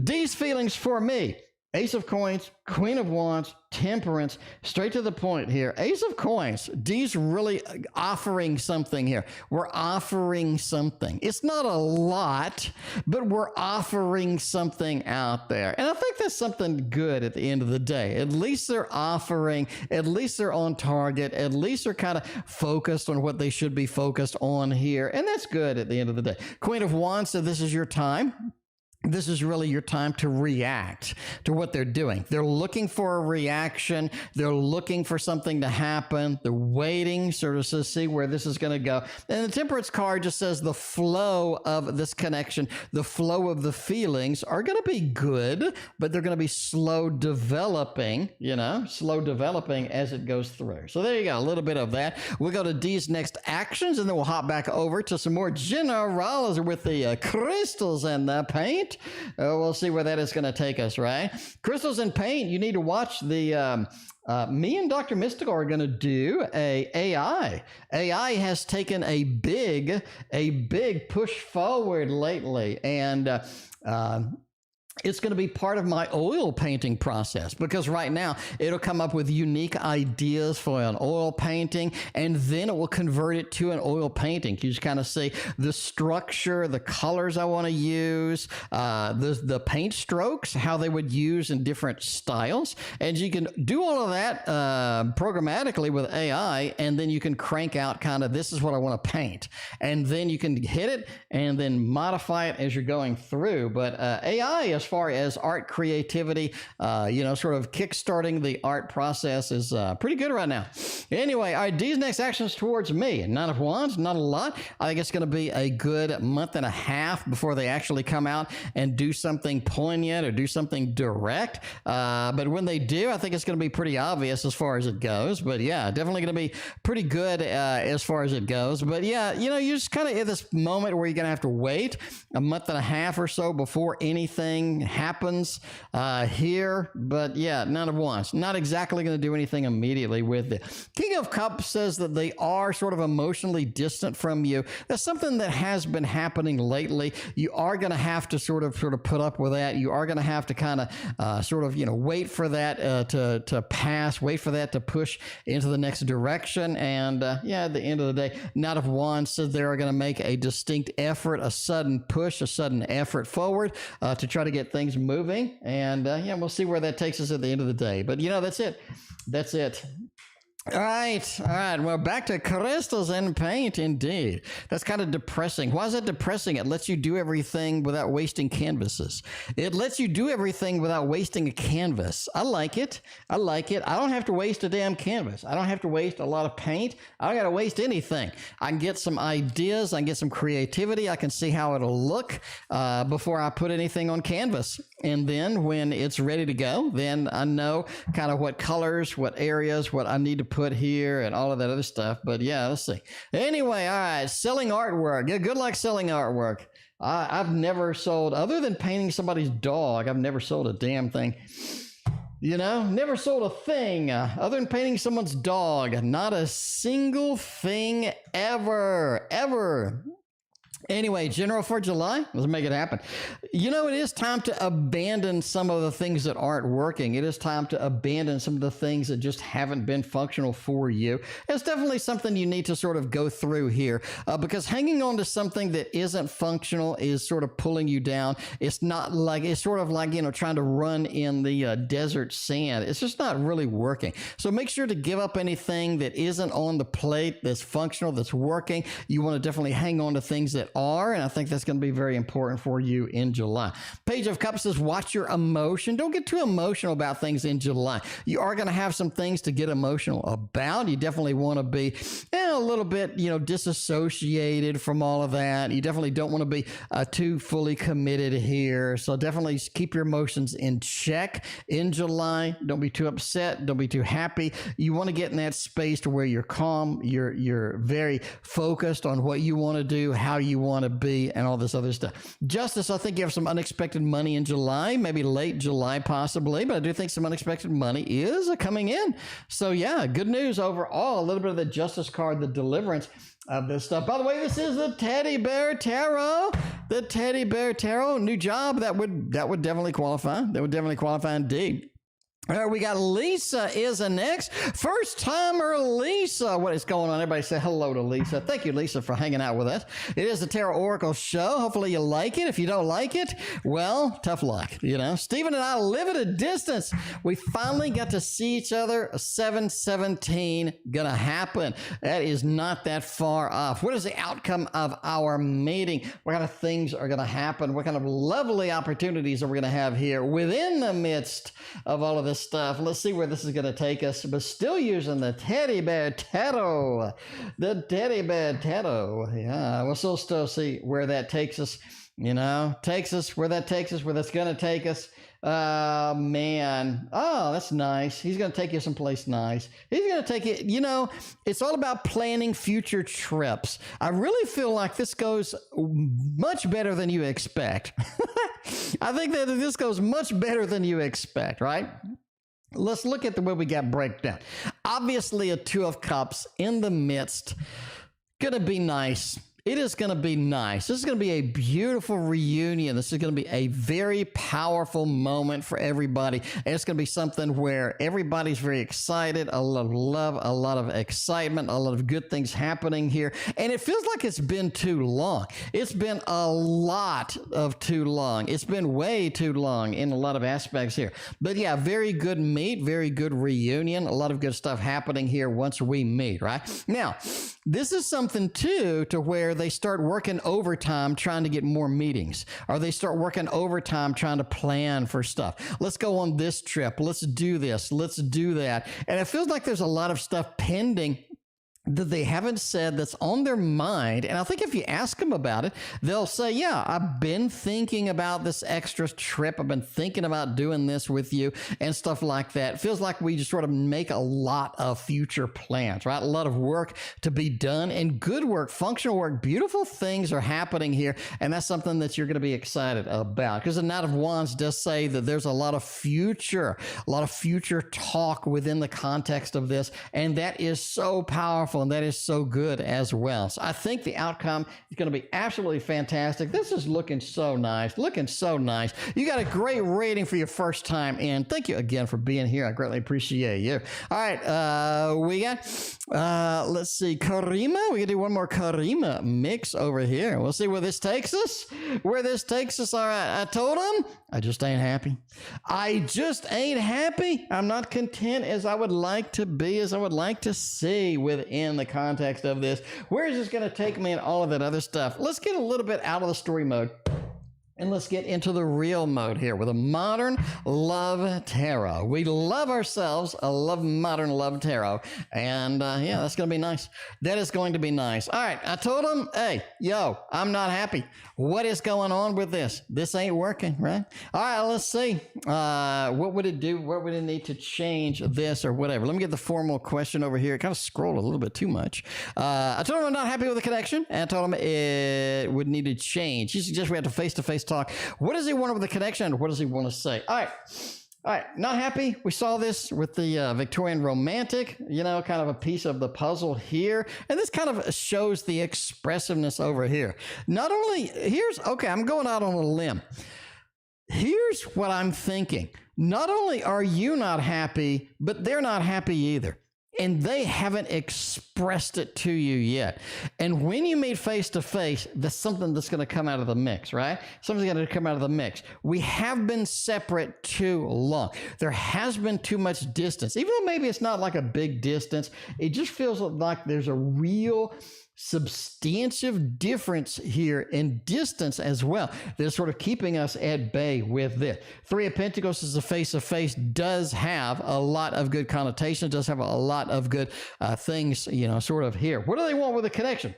D's feelings for me. Ace of Coins, Queen of Wands, Temperance, straight to the point here. Ace of Coins, D's really offering something here. We're offering something. It's not a lot, but we're offering something out there. And I think that's something good at the end of the day. At least they're offering, at least they're on target, at least they're kind of focused on what they should be focused on here. And that's good at the end of the day. Queen of Wands said this is your time. This is really your time to react to what they're doing. They're looking for a reaction. They're looking for something to happen. They're waiting sort of to see where this is going to go. And the Temperance card just says the flow of this connection, the flow of the feelings are going to be good, but they're going to be slow developing, slow developing as it goes through. So there you go, a little bit of that. We'll go to D's next actions, and then we'll hop back over to some more generals with the crystals and the paint. We'll see where that is going to take us, right? Crystals and paint, you need to watch the... me and Dr. Mystical are going to do a AI. AI has taken a big push forward lately, and it's going to be part of my oil painting process, because right now it'll come up with unique ideas for an oil painting, and then it will convert it to an oil painting. You just kind of see the structure, the colors I want to use, the paint strokes, how they would use in different styles. And you can do all of that programmatically with AI, and then you can crank out kind of, this is what I want to paint. And then you can hit it and then modify it as you're going through. But AI, as far as art creativity, sort of kickstarting the art process is pretty good right now. Anyway, all right, D's next actions towards me. Nine of Wands, not a lot. I think it's going to be a good month and a half before they actually come out and do something poignant or do something direct. But when they do, I think it's going to be pretty obvious as far as it goes. But yeah, definitely going to be pretty good as far as it goes. But yeah, you're just kind of at this moment where you're going to have to wait a month and a half or so before anything happens here. But yeah, Nine of Wands, not exactly going to do anything immediately with it. King of Cups says that they are sort of emotionally distant from you. That's something that has been happening lately. You are going to have to sort of put up with that. You are going to have to kind of wait for that to pass, wait for that to push into the next direction. And at the end of the day, Knight of Wands says they are going to make a distinct effort, a sudden push, a sudden effort forward to try to get things moving. And we'll see where that takes us at the end of the day. But that's it. All right, all right. Well, back to crystals and paint, indeed. That's kind of depressing. Why is that depressing? It lets you do everything without wasting canvases. It lets you do everything without wasting a canvas. I like it. I like it. I don't have to waste a damn canvas. I don't have to waste a lot of paint. I don't got to waste anything. I can get some ideas. I can get some creativity. I can see how it'll look before I put anything on canvas. And then when it's ready to go, then I know kind of what colors, what areas, what I need to put here and all of that other stuff. But yeah, let's see. Anyway, all right, selling artwork. Yeah, good luck selling artwork. I've never sold, other than painting somebody's dog, I've never sold a damn thing. You know, never sold a thing other than painting someone's dog. Not a single thing ever, ever. Anyway, general for July, let's make it happen. You know, it is time to abandon some of the things that aren't working. It is time to abandon some of the things that just haven't been functional for you. It's definitely something you need to sort of go through here because hanging on to something that isn't functional is sort of pulling you down. It's not like, it's sort of like, you know, trying to run in the desert sand. It's just not really working. So make sure to give up anything that isn't on the plate, that's functional, that's working. You want to definitely hang on to things that are, and I think that's going to be very important for you in July. Page of Cups says, watch your emotion. Don't get too emotional about things in July. You are going to have some things to get emotional about. You definitely want to be a little bit, you know, disassociated from all of that. You definitely don't want to be too fully committed here. So definitely keep your emotions in check in July. Don't be too upset. Don't be too happy. You want to get in that space to where you're calm. You're very focused on what you want to do, how you want to be, and all this other stuff. Justice, I think you have some unexpected money in July, maybe late July possibly, but I do think some unexpected money is coming in. So yeah, good news overall. A little bit of the Justice card, the deliverance of this stuff. By the way, this is the Teddy Bear Tarot. The Teddy Bear Tarot, new job. That would definitely qualify. That would definitely qualify indeed. All right, we got Lisa is the next. First timer Lisa. What is going on? Everybody say hello to Lisa. Thank you, Lisa, for hanging out with us. It is the TarotOracle show. Hopefully you like it. If you don't like it, well, tough luck. You know, Stephen and I live at a distance. We finally got to see each other. 7/17 gonna happen. That is not that far off. What is the outcome of our meeting? What kind of things are gonna happen? What kind of lovely opportunities are we gonna have here within the midst of all of this stuff? Let's see where this is going to take us, but still using the Teddy Bear Tarot. The Teddy Bear Tarot. Yeah, we'll still see where that takes us, you know, where that's going to take us. Man. Oh, that's nice. He's going to take you someplace nice. He's going to take you, you know, it's all about planning future trips. I really feel like this goes much better than you expect. I think that this goes much better than you expect, right? Let's look at the way we got breakdown. Obviously, a Two of Cups in the midst. Gonna be nice. It is going to be nice. This is going to be a beautiful reunion. This is going to be a very powerful moment for everybody. And it's going to be something where everybody's very excited, a lot of love, a lot of excitement, a lot of good things happening here. And it feels like it's been too long. It's been a lot of too long. It's been way too long in a lot of aspects here. But yeah, very good meet, very good reunion, a lot of good stuff happening here once we meet, right? Now, this is something too to where they start working overtime trying to get more meetings, or they start working overtime trying to plan for stuff. Let's go on this trip. Let's do this. Let's do that. And it feels like there's a lot of stuff pending that they haven't said that's on their mind. And I think if you ask them about it, they'll say, yeah, I've been thinking about this extra trip. I've been thinking about doing this with you and stuff like that. It feels like we just sort of make a lot of future plans, right? A lot of work to be done and good work, functional work, beautiful things are happening here. And that's something that you're going to be excited about, because the Knight of Wands does say that there's a lot of future talk within the context of this. And that is so powerful. powerful, and that is so good as well. So I think the outcome is going to be absolutely fantastic. This is looking so nice, looking so nice. You got a great rating for your first time in. Thank you again for being here. I greatly appreciate you. All right, we got, let's see, Karima. We can do one more Karima mix over here. We'll see where this takes us. Where this takes us. All right, I told him I just ain't happy. I just ain't happy. I'm not content as I would like to be, as I would like to see within the context of this. Where is this going to take me and all of that other stuff? Let's get a little bit out of the story mode. And let's get into the real mode here with a modern love tarot. We love ourselves a modern love tarot. And yeah, that's going to be nice. That is going to be nice. All right. I told him, hey, yo, I'm not happy. What is going on with this? This ain't working, right? All right, let's see. What would it do? What would it need to change this or whatever? Let me get the formal question over here. It kind of scrolled a little bit too much. I told him I'm not happy with the connection. And I told him it would need to change. He suggests we have to face-to-face talk. What does he want with the connection? What does he want to say? All right, not happy. We saw this with the Victorian romantic, you know, kind of a piece of the puzzle here. And this kind of shows the expressiveness over here. Not only, okay, I'm going out on a limb. Here's what I'm thinking. Not only are you not happy, but they're not happy either. And they haven't expressed it to you yet. And when you meet face to face, that's something that's going to come out of the mix, right? Something's going to come out of the mix. We have been separate too long. There has been too much distance. Even though maybe it's not like a big distance, it just feels like there's a real substantive difference here in distance as well. They're sort of keeping us at bay with this. Three of Pentacles as a face-to-face does have a lot of good connotations, does have a lot of good things, you know, sort of here. What do they want with a connection?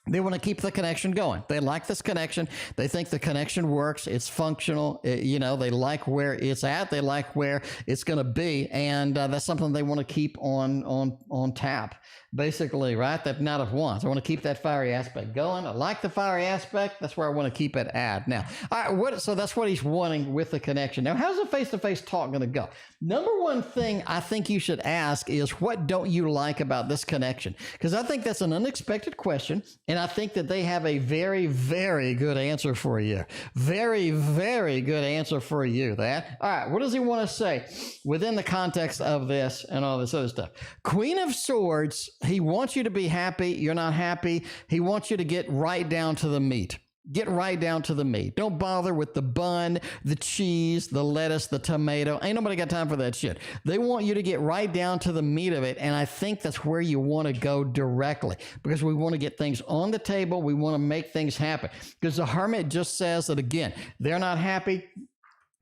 They want to keep the connection going. They like this connection. They think the connection works. It's functional. You know, they like where it's at. They like where it's going to be. And that's something they want to keep on tap, basically, right? That Knight of Wands. I want to keep that fiery aspect going. I like the fiery aspect. That's where I want to keep it at. Now, all right, so that's what he's wanting with the connection. Now, how's the face-to-face talk going to go? Number one thing I think you should ask is, what don't you like about this connection? Because I think that's an unexpected question. And I think that they have a very, very good answer for you. Very, very good answer for you. That. All right. What does he want to say within the context of this and all this other stuff? Queen of Swords. He wants you to be happy. You're not happy. He wants you to get right down to the meat. Get right down to the meat. Don't bother with the bun, the cheese, the lettuce, the tomato. Ain't nobody got time for that shit. They want you to get right down to the meat of it, and I think that's where you want to go directly, because we want to get things on the table. We want to make things happen, because the Hermit just says that, again, they're not happy.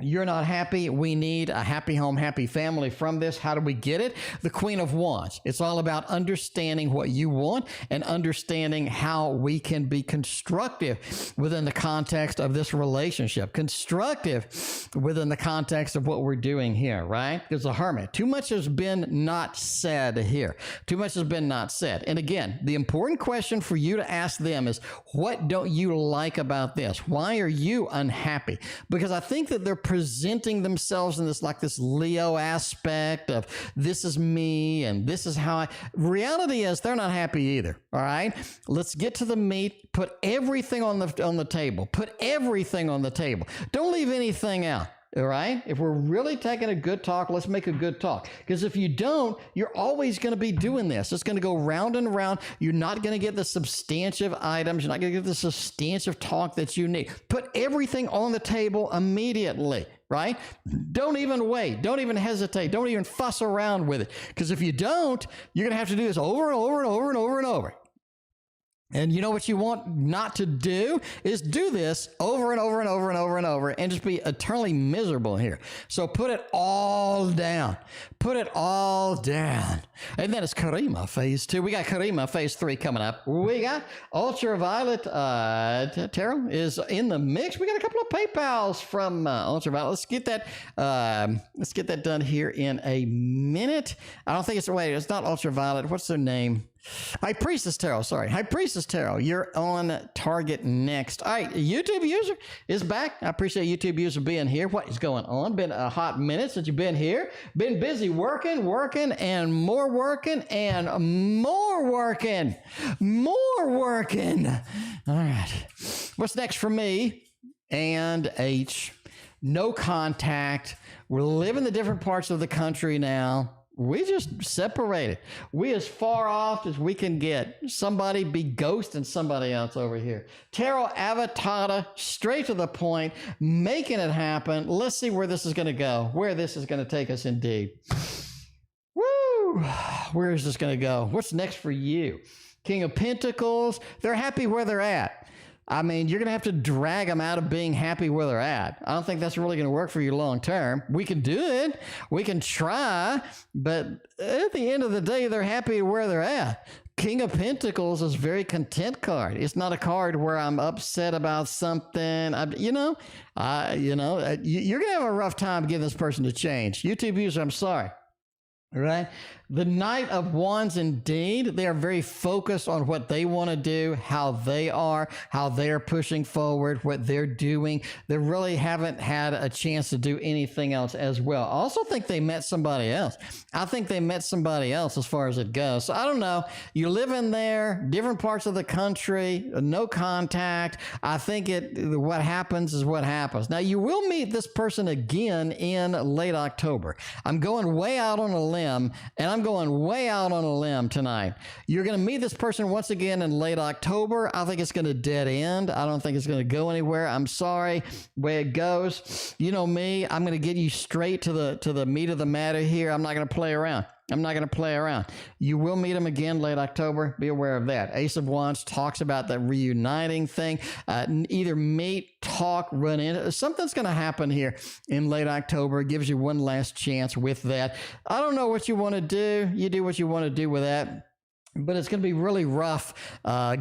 You're not happy. We need a happy home, happy family from this. How do we get it? The Queen of Wands. It's all about understanding what you want and understanding how we can be constructive within the context of this relationship. Constructive within the context of what we're doing here, right? Because the Hermit, too much has been not said here. Too much has been not said. And again, the important question for you to ask them is, what don't you like about this? Why are you unhappy? Because I think that they're presenting themselves in this, like this Leo aspect of, this is me and this is how reality is, they're not happy either. All right, let's get to the meat. Put everything on the table. Put everything on the table. Don't leave anything out. All right. If we're really taking a good talk, let's make a good talk. Because if you don't, you're always going to be doing this. It's going to go round and round. You're not going to get the substantive items. You're not going to get the substantive talk that you need. Put everything on the table immediately. Right? Don't even wait. Don't even hesitate. Don't even fuss around with it. Because if you don't, you're going to have to do this over and over and over and over and over. And you know what you want not to do is do this over and over and over and over and over and just be eternally miserable here. So put it all down. Put it all down. And then it's Karima phase 2. We got Karima phase 3 coming up. We got Ultraviolet Tarot is in the mix. We got a couple of PayPals from Ultraviolet. Let's get that done here in a minute. I don't think it's, wait, it's not Ultraviolet. What's their name? High Priestess Tarot, sorry. High Priestess Tarot, you're on target next. All right, YouTubeuser is back. I appreciate YouTubeuser being here. What is going on? Been a hot minute since you've been here. Been busy working, and more working, and more working. More working. All right. What's next for me? And H. No contact. We're living in different parts of the country now. We just separated. We as far off as we can get. Somebody be ghosting somebody else over here. Tarot Avatar, straight to the point, making it happen. Let's see where this is going to go, where this is going to take us indeed. Woo! Where is this going to go? What's next for you? King of Pentacles, they're happy where they're at. I mean, you're going to have to drag them out of being happy where they're at. I don't think that's really going to work for you long term. We can do it. We can try. But at the end of the day, they're happy where they're at. King of Pentacles is a very content card. It's not a card where I'm upset about something. You're going to have a rough time getting this person to change. YouTubeuser, I'm sorry. All right. The Knight of Wands, indeed, they are very focused on what they want to do, how they're pushing forward, what they're doing. They really haven't had a chance to do anything else as well. I also think they met somebody else. I think they met somebody else as far as it goes. So I don't know. You live in there, different parts of the country, no contact. I think what happens is what happens. Now, you will meet this person again in late October. I'm going way out on a limb, and I'm going way out on a limb tonight. You're going to meet this person once again in late October. I think it's going to dead end. I don't think it's going to go anywhere. I'm sorry. Way it goes. You know me. I'm going to get you straight to the meat of the matter here. I'm not going to play around. You will meet him again late October. Be aware of that. Ace of Wands talks about that reuniting thing. Either meet, talk, run in. Something's going to happen here in late October. It gives you one last chance with that. I don't know what you want to do. You do what you want to do with that. But it's going to be really rough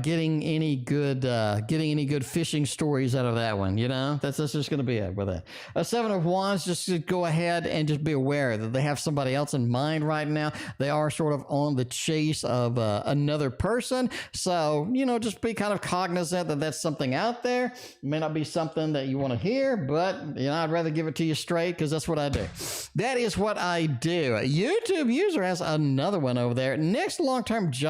getting any good fishing stories out of that one. You know, that's just going to be it with it. A Seven of Wands, just to go ahead and just be aware that they have somebody else in mind right now. They are sort of on the chase of another person. So, just be kind of cognizant that that's something out there. It may not be something that you want to hear, but, I'd rather give it to you straight because that's what I do. That is what I do. YouTubeuser has another one over there. Next long-term job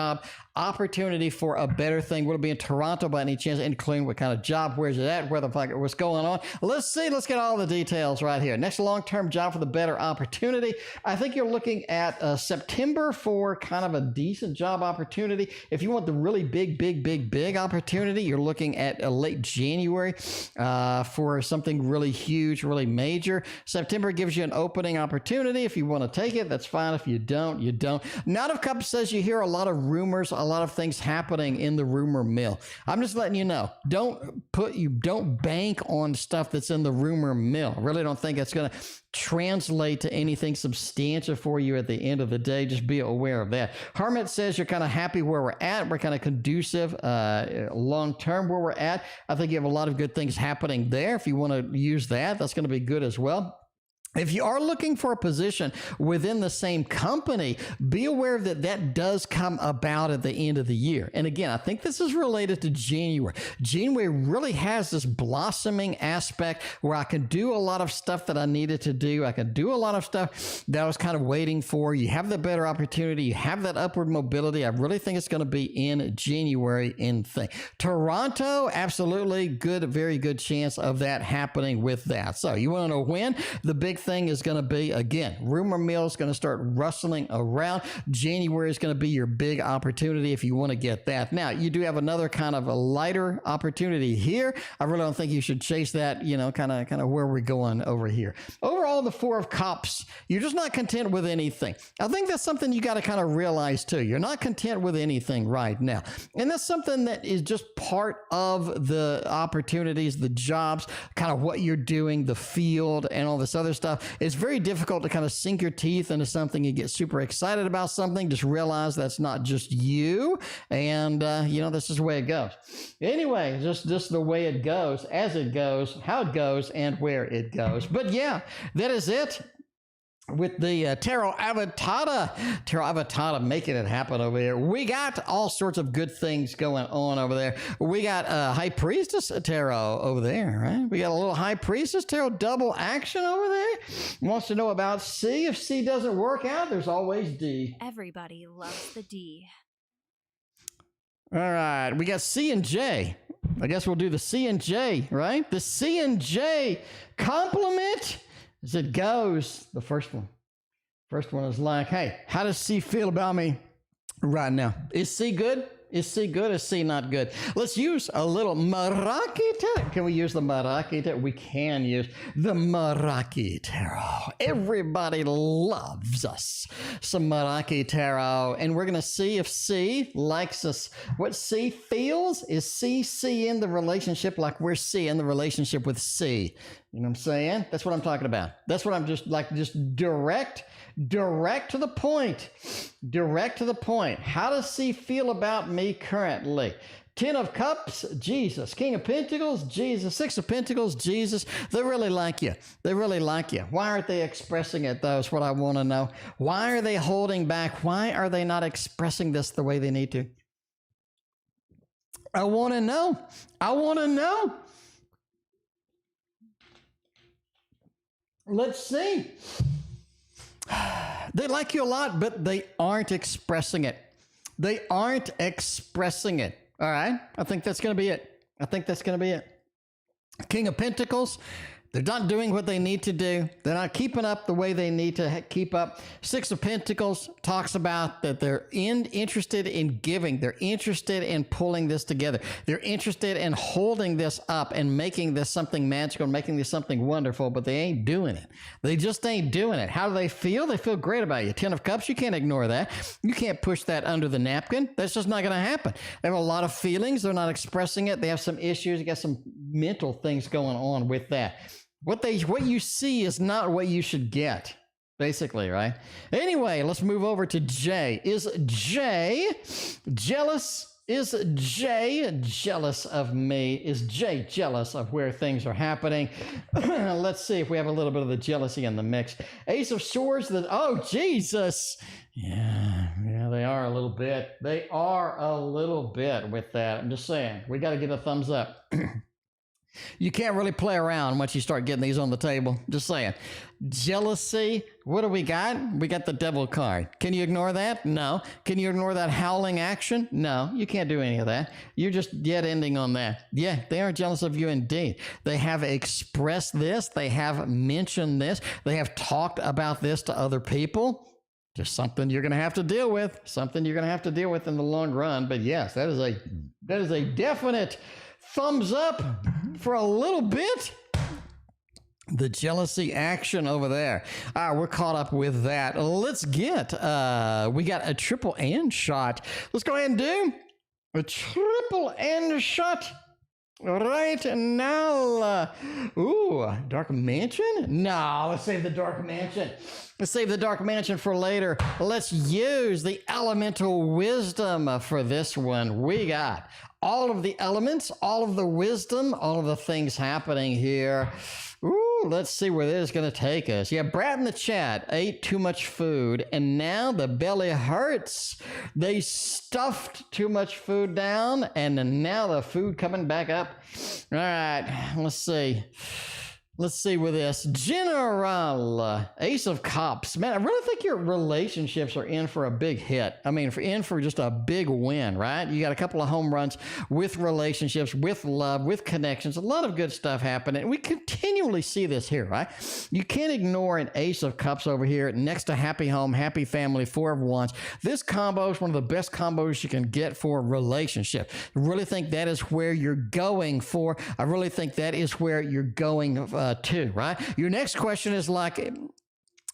opportunity for a better thing. Will it be in Toronto by any chance? Including what kind of job? Where's it at? Where the fuck? What's going on? Let's see. Let's get all the details right here. Next long-term job for the better opportunity. I think you're looking at September for kind of a decent job opportunity. If you want the really big opportunity, you're looking at late January for something really huge, really major. September gives you an opening opportunity. If you want to take it, that's fine. If you don't, you don't. Knight of Cups says you hear a lot of rumors, a lot of things happening in the rumor mill. I'm just letting you know, don't bank on stuff that's in the rumor mill. I really don't think it's going to translate to anything substantial for you at the end of the day. Just be aware of that. Hermit says you're kind of happy where we're at. We're kind of conducive long term where we're at. I think you have a lot of good things happening there. If you want to use that, that's going to be good as well. If you are looking for a position within the same company, be aware that that does come about at the end of the year. And again, I think this is related to January. January really has this blossoming aspect where I can do a lot of stuff that I needed to do. I can do a lot of stuff that I was kind of waiting for. You have the better opportunity. You have that upward mobility. I really think it's going to be in January in thing. Toronto, absolutely good, very good chance of that happening with that. So you want to know when? The big thing is going to be, again, rumor mill is going to start rustling around. January is going to be your big opportunity if you want to get that. Now, you do have another kind of a lighter opportunity here. I really don't think you should chase that, kind of where we're going over here. Overall, the Four of Cups, you're just not content with anything. I think that's something you got to kind of realize too. You're not content with anything right now. And that's something that is just part of the opportunities, the jobs, kind of what you're doing, the field, and all this other stuff. It's very difficult to kind of sink your teeth into something. You get super excited about something. Just realize that's not just you. And, this is the way it goes. Anyway, just the way it goes, as it goes, how it goes, and where it goes. But yeah, that is it. with the Tarot Avatar making it happen over there. We got all sorts of good things going on over there. We got High Priestess Tarot over there, right? We got a little High Priestess Tarot double action over there. Wants to know about C. If C doesn't work out, there's always D. Everybody loves the D. All right, we got C and J. I guess we'll do the C and J, right? The C and J compliment as it goes. The first one. First one is like, hey, how does C feel about me right now? Is C good? Is C good? Is C not good? Let's use a little Meraki Tarot. Can we use the Meraki Tarot? We can use the Meraki Tarot. Everybody loves us some Meraki Tarot. And we're going to see if C likes us. What C feels is C in the relationship like we're C in the relationship with C. You know what I'm saying? That's what I'm talking about. That's what I'm just direct to the point. Direct to the point. How does C feel about me currently? 10 of Cups, Jesus. King of Pentacles, Jesus. 6 of Pentacles, Jesus. They really like you. They really like you. Why aren't they expressing it, though, is what I want to know. Why are they holding back? Why are they not expressing this the way they need to? I want to know. I want to know. Let's see. They like you a lot, but they aren't expressing it. They aren't expressing it. All right? I think that's going to be it. I think that's going to be it. King of Pentacles. They're not doing what they need to do. They're not keeping up the way they need to keep up. 6 of Pentacles talks about that they're interested in giving. They're interested in pulling this together. They're interested in holding this up and making this something magical, making this something wonderful, but they ain't doing it. They just ain't doing it. How do they feel? They feel great about you. 10 of Cups, you can't ignore that. You can't push that under the napkin. That's just not going to happen. They have a lot of feelings. They're not expressing it. They have some issues. You got some mental things going on with that. What you see is not what you should get, basically, right? Anyway, let's move over to J. Is J jealous? Is J jealous of me? Is J jealous of where things are happening? Let's see if we have a little bit of the jealousy in the mix. Ace of Swords. Oh, Jesus. Yeah, they are a little bit. They are a little bit with that. I'm just saying, we got to get a thumbs up. You can't really play around once you start getting these on the table. Just saying. Jealousy. What do we got? We got the Devil card. Can you ignore that? No. Can you ignore that howling action? No. You can't do any of that. You're just yet ending on that. Yeah, they are jealous of you indeed. They have expressed this. They have mentioned this. They have talked about this to other people. Just something you're going to have to deal with. Something you're going to have to deal with in the long run. But yes, that is a definite thumbs up for a little bit. The jealousy action over there. We're caught up with that. Let's get, we got a triple and shot. Let's go ahead and do a triple and shot right now. Dark Mansion? No, let's save the Dark Mansion. Let's save the Dark Mansion for later. Let's use the elemental wisdom for this one. We got all of the elements, all of the wisdom, all of the things happening here. Let's see where this is going to take us. Yeah, Brad in the chat ate too much food, and now the belly hurts. They stuffed too much food down, and now the food coming back up. All right, let's see. Let's see with this. General, Ace of Cups. Man, I really think your relationships are in for a big hit. I mean, in for just a big win, right? You got a couple of home runs with relationships, with love, with connections. A lot of good stuff happening. We continually see this here, right? You can't ignore an Ace of Cups over here next to Happy Home, Happy Family, 4 of Wands. This combo is one of the best combos you can get for a relationship. I really think that is where you're going for. I really think that is where you're going to, right? Your next question is like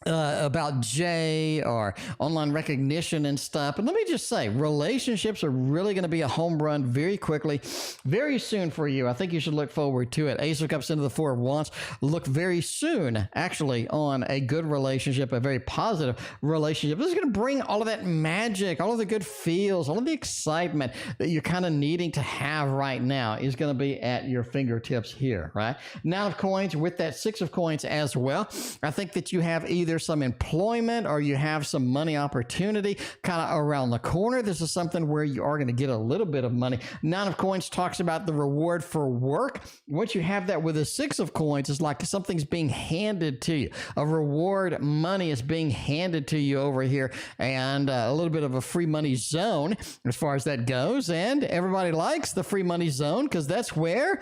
about J or online recognition and stuff. But let me just say, relationships are really going to be a home run very quickly, very soon for you. I think you should look forward to it. Ace of Cups into the 4 of Wands. Look very soon, actually, on a good relationship, a very positive relationship. This is going to bring all of that magic, all of the good feels, all of the excitement that you're kind of needing to have right now is going to be at your fingertips here, right? 9 of Coins with that 6 of Coins as well. I think that you have either either some employment or you have some money opportunity kind of around the corner. This is something where you are going to get a little bit of money. Nine of Coins talks about the reward for work. Once you have that with a Six of Coins, it's like something's being handed to you. A reward money is being handed to you over here, and a little bit of a free money zone as far as that goes. And everybody likes the free money zone because that's where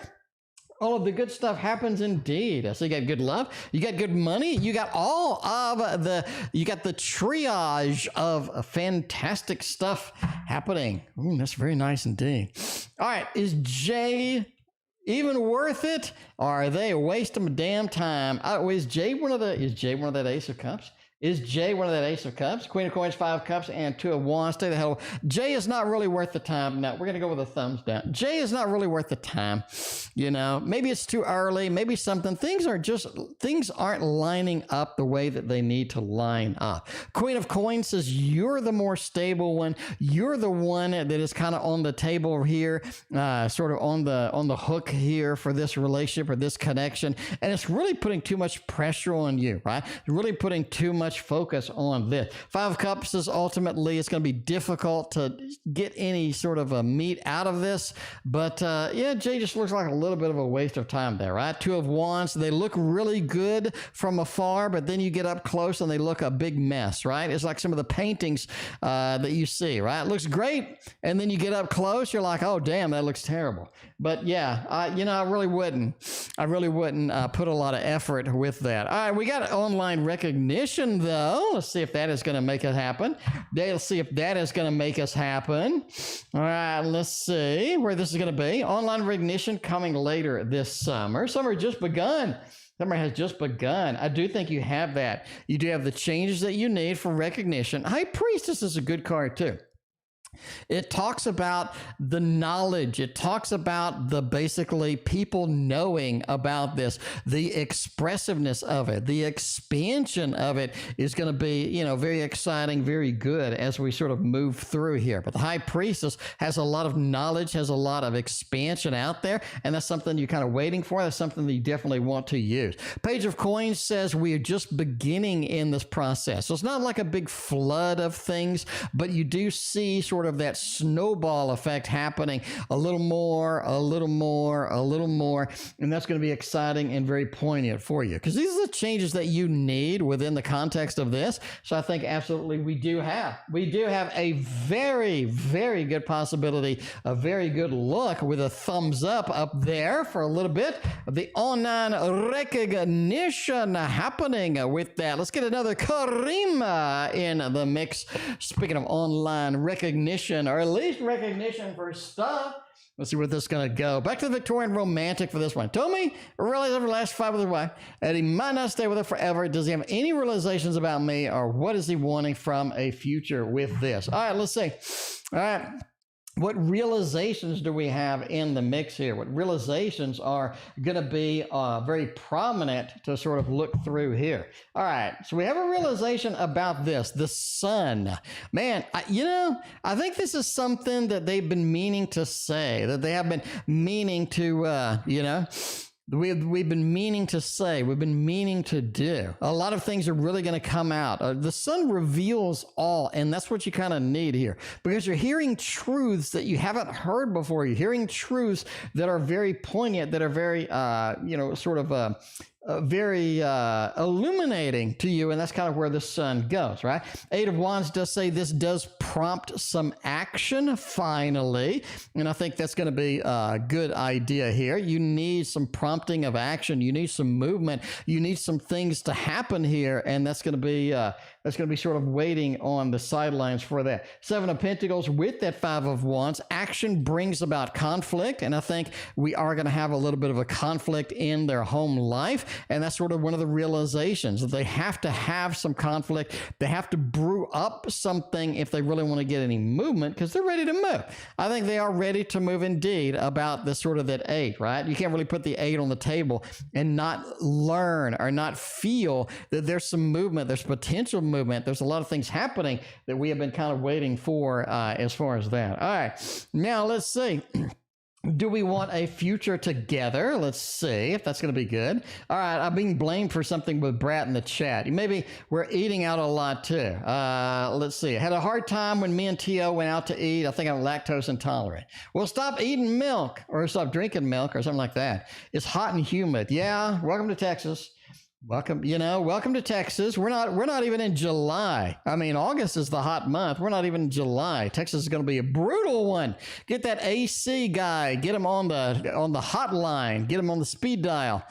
all of the good stuff happens indeed. So you got good love, you got good money, you got all of you got the triage of fantastic stuff happening. Ooh, that's very nice indeed. All right, is Jay even worth it? Or are they a waste of my damn time? Is Jay one of that Ace of Cups? Is Jay one of that Ace of Cups? Queen of Coins, Five of Cups, and Two of Wands. Stay the hell. Jay is not really worth the time. No, we're going to go with a thumbs down. Jay is not really worth the time. You know, maybe it's too early. Maybe something. Things aren't lining up the way that they need to line up. Queen of Coins says you're the more stable one. You're the one that is kind of on the table here, sort of on the hook here for this relationship or this connection. And it's really putting too much pressure on you, right? It's really putting too much focus on this. Five of Cups is ultimately it's going to be difficult to get any sort of a meat out of this, but yeah, Jay just looks like a little bit of a waste of time there, right? Two of Wands, they look really good from afar, but then you get up close and they look a big mess, right? It's like some of the paintings that you see, right? It looks great, and then you get up close, you're like, oh damn, that looks terrible. But yeah, I really wouldn't put a lot of effort with that. All right, we got online recognition though. Let's see if that is going to make it happen. Let's see if that is going to make us happen. All right, let's see where this is going to be. Online recognition coming later this summer. Summer just begun. Summer has just begun. I do think you have that. You do have the changes that you need for recognition. High Priestess is a good card too. It talks about the knowledge. It talks about the basically people knowing about this, the expressiveness of it, the expansion of it is going to be, you know, very exciting, very good as we sort of move through here. But the High Priestess has a lot of knowledge, has a lot of expansion out there, and that's something you're kind of waiting for. That's something that you definitely want to use. Page of Coins says we are just beginning in this process. So it's not like a big flood of things, but you do see sort of that snowball effect happening, a little more, a little more, a little more, and that's going to be exciting and very poignant for you because these are the changes that you need within the context of this. So I think absolutely we do have a very, very good possibility, a very good look with a thumbs up there for a little bit of the online recognition happening with that. Let's get another Karima in the mix. Speaking of online recognition, or at least recognition for stuff. Let's see where this is going to go. Back to the Victorian romantic for this one. Told me, realized over the last 5 with his wife, and he might not stay with her forever. Does he have any realizations about me, or what is he wanting from a future with this? All right, let's see. All right. What realizations do we have in the mix here? What realizations are going to be very prominent to sort of look through here? All right, so we have a realization about this, the sun. Man, I think this is something that they've been meaning to say, that they have been meaning to, we've been meaning to say, we've been meaning to do. A lot of things are really going to come out. The sun reveals all, and that's what you kind of need here because you're hearing truths that you haven't heard before. You're hearing truths that are very poignant, that are very, very illuminating to you, and that's kind of where the sun goes, right? Eight of Wands does say this does prompt some action finally, and I think that's going to be a good idea here. You need some prompting of action. You need some movement. You need some things to happen here, and that's going to be sort of waiting on the sidelines for that. Seven of Pentacles with that Five of Wands. Action brings about conflict, and I think we are going to have a little bit of a conflict in their home life, and that's sort of one of the realizations that they have to have some conflict. They have to brew up something if they really want to get any movement because they're ready to move. I think they are ready to move indeed about this sort of that 8, right? You can't really put the 8 on the table and not learn or not feel that there's some movement, there's potential movement. There's a lot of things happening that we have been kind of waiting for as far as that. All right, now let's see. Do we want a future together? Let's see if that's going to be good. All right, I'm being blamed for something with Brat in the chat. Maybe we're eating out a lot too. Let's see. I had a hard time when me and T.O. went out to eat. I think I'm lactose intolerant. Well, stop eating milk or stop drinking milk or something like that. It's hot and humid. Yeah, welcome to Texas. Welcome to Texas. We're not even in July. I mean, August is the hot month. We're not even in July. Texas is going to be a brutal one. Get that AC guy. Get him on the hotline. Get him on the speed dial.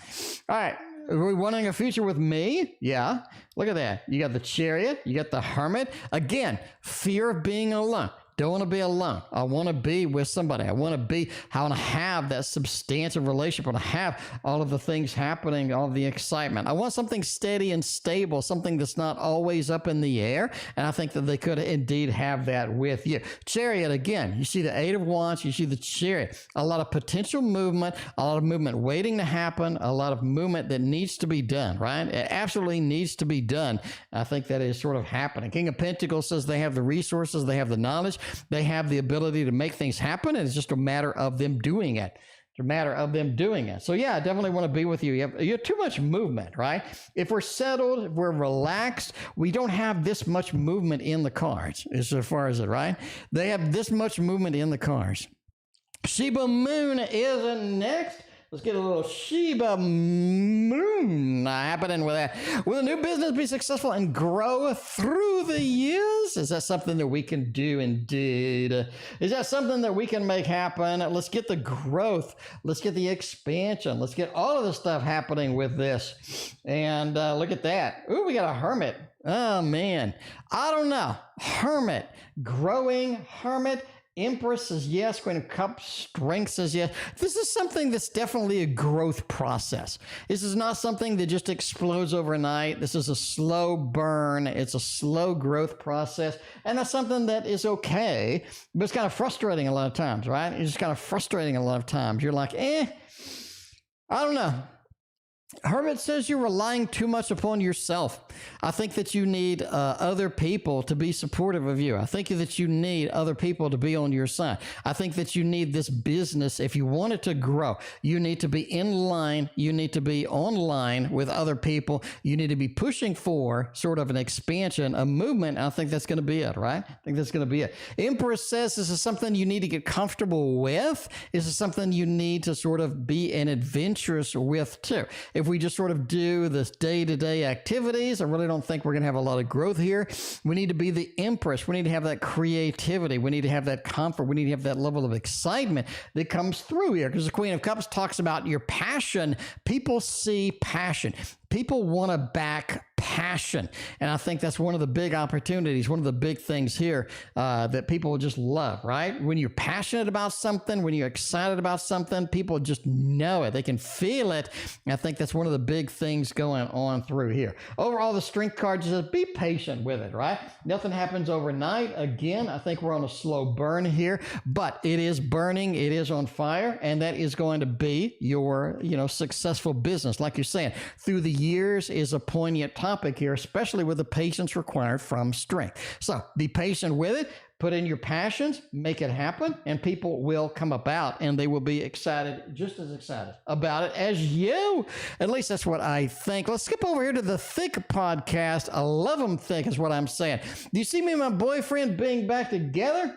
All right. Are we wanting a future with me? Yeah. Look at that. You got the Chariot. You got the Hermit. Again, fear of being alone. Don't want to be alone. I want to be with somebody. I want to have that substantive relationship. I want to have all of the things happening, all of the excitement. I want something steady and stable, something that's not always up in the air. And I think that they could indeed have that with you. Chariot, again, you see the Eight of Wands, you see the Chariot. A lot of potential movement, a lot of movement waiting to happen, a lot of movement that needs to be done, right? It absolutely needs to be done. I think that is sort of happening. King of Pentacles says they have the resources, they have the knowledge. They have the ability to make things happen, and it's just a matter of them doing it. It's a matter of them doing it. So yeah, I definitely want to be with you. You have too much movement, right? If we're settled, if we're relaxed, we don't have this much movement in the cards as far as it, right? They have this much movement in the cards. Shiba Moon is next. Let's get a little Shiba Moon happening with that. Will the new business be successful and grow through the years? Is that something that we can do indeed? Is that something that we can make happen? Let's get the growth. Let's get the expansion. Let's get all of the stuff happening with this. And look at that. Ooh, we got a Hermit. Oh, man. I don't know. Hermit. Growing Hermit. Empress says yes. Queen of Cups, Strength says yes. This is something that's definitely a growth process. This is not something that just explodes overnight. This is a slow burn. It's a slow growth process. And that's something that is okay, but it's kind of frustrating a lot of times, right? It's just kind of frustrating a lot of times. You're like, I don't know. Hermit says you're relying too much upon yourself. I think that you need other people to be supportive of you. I think that you need other people to be on your side. I think that you need this business. If you want it to grow, you need to be in line. You need to be online with other people. You need to be pushing for sort of an expansion, a movement. I think that's going to be it, right? I think that's going to be it. Empress says this is something you need to get comfortable with. This is something you need to sort of be an adventurous with too. If we just sort of do this day-to-day activities, I really don't think we're going to have a lot of growth here. We need to be the Empress. We need to have that creativity. We need to have that comfort. We need to have that level of excitement that comes through here, because the Queen of Cups talks about your passion. People see passion. People want to back passion. And I think that's one of the big opportunities, one of the big things here that people just love, right? When you're passionate about something, when you're excited about something, people just know it. They can feel it. And I think that's one of the big things going on through here. Overall, the Strength card just be patient with it, right? Nothing happens overnight. Again, I think we're on a slow burn here, but it is burning. It is on fire. And that is going to be your, successful business. Like you're saying, through the years is a poignant topic here, especially with the patience required from Strength. So be patient with it. Put in your passions, make it happen, and people will come about, and they will be excited, just as excited about it as you. At least that's what I think. Let's skip over here to the Thick podcast. I love them thick is what I'm saying. Do you see me and my boyfriend being back together?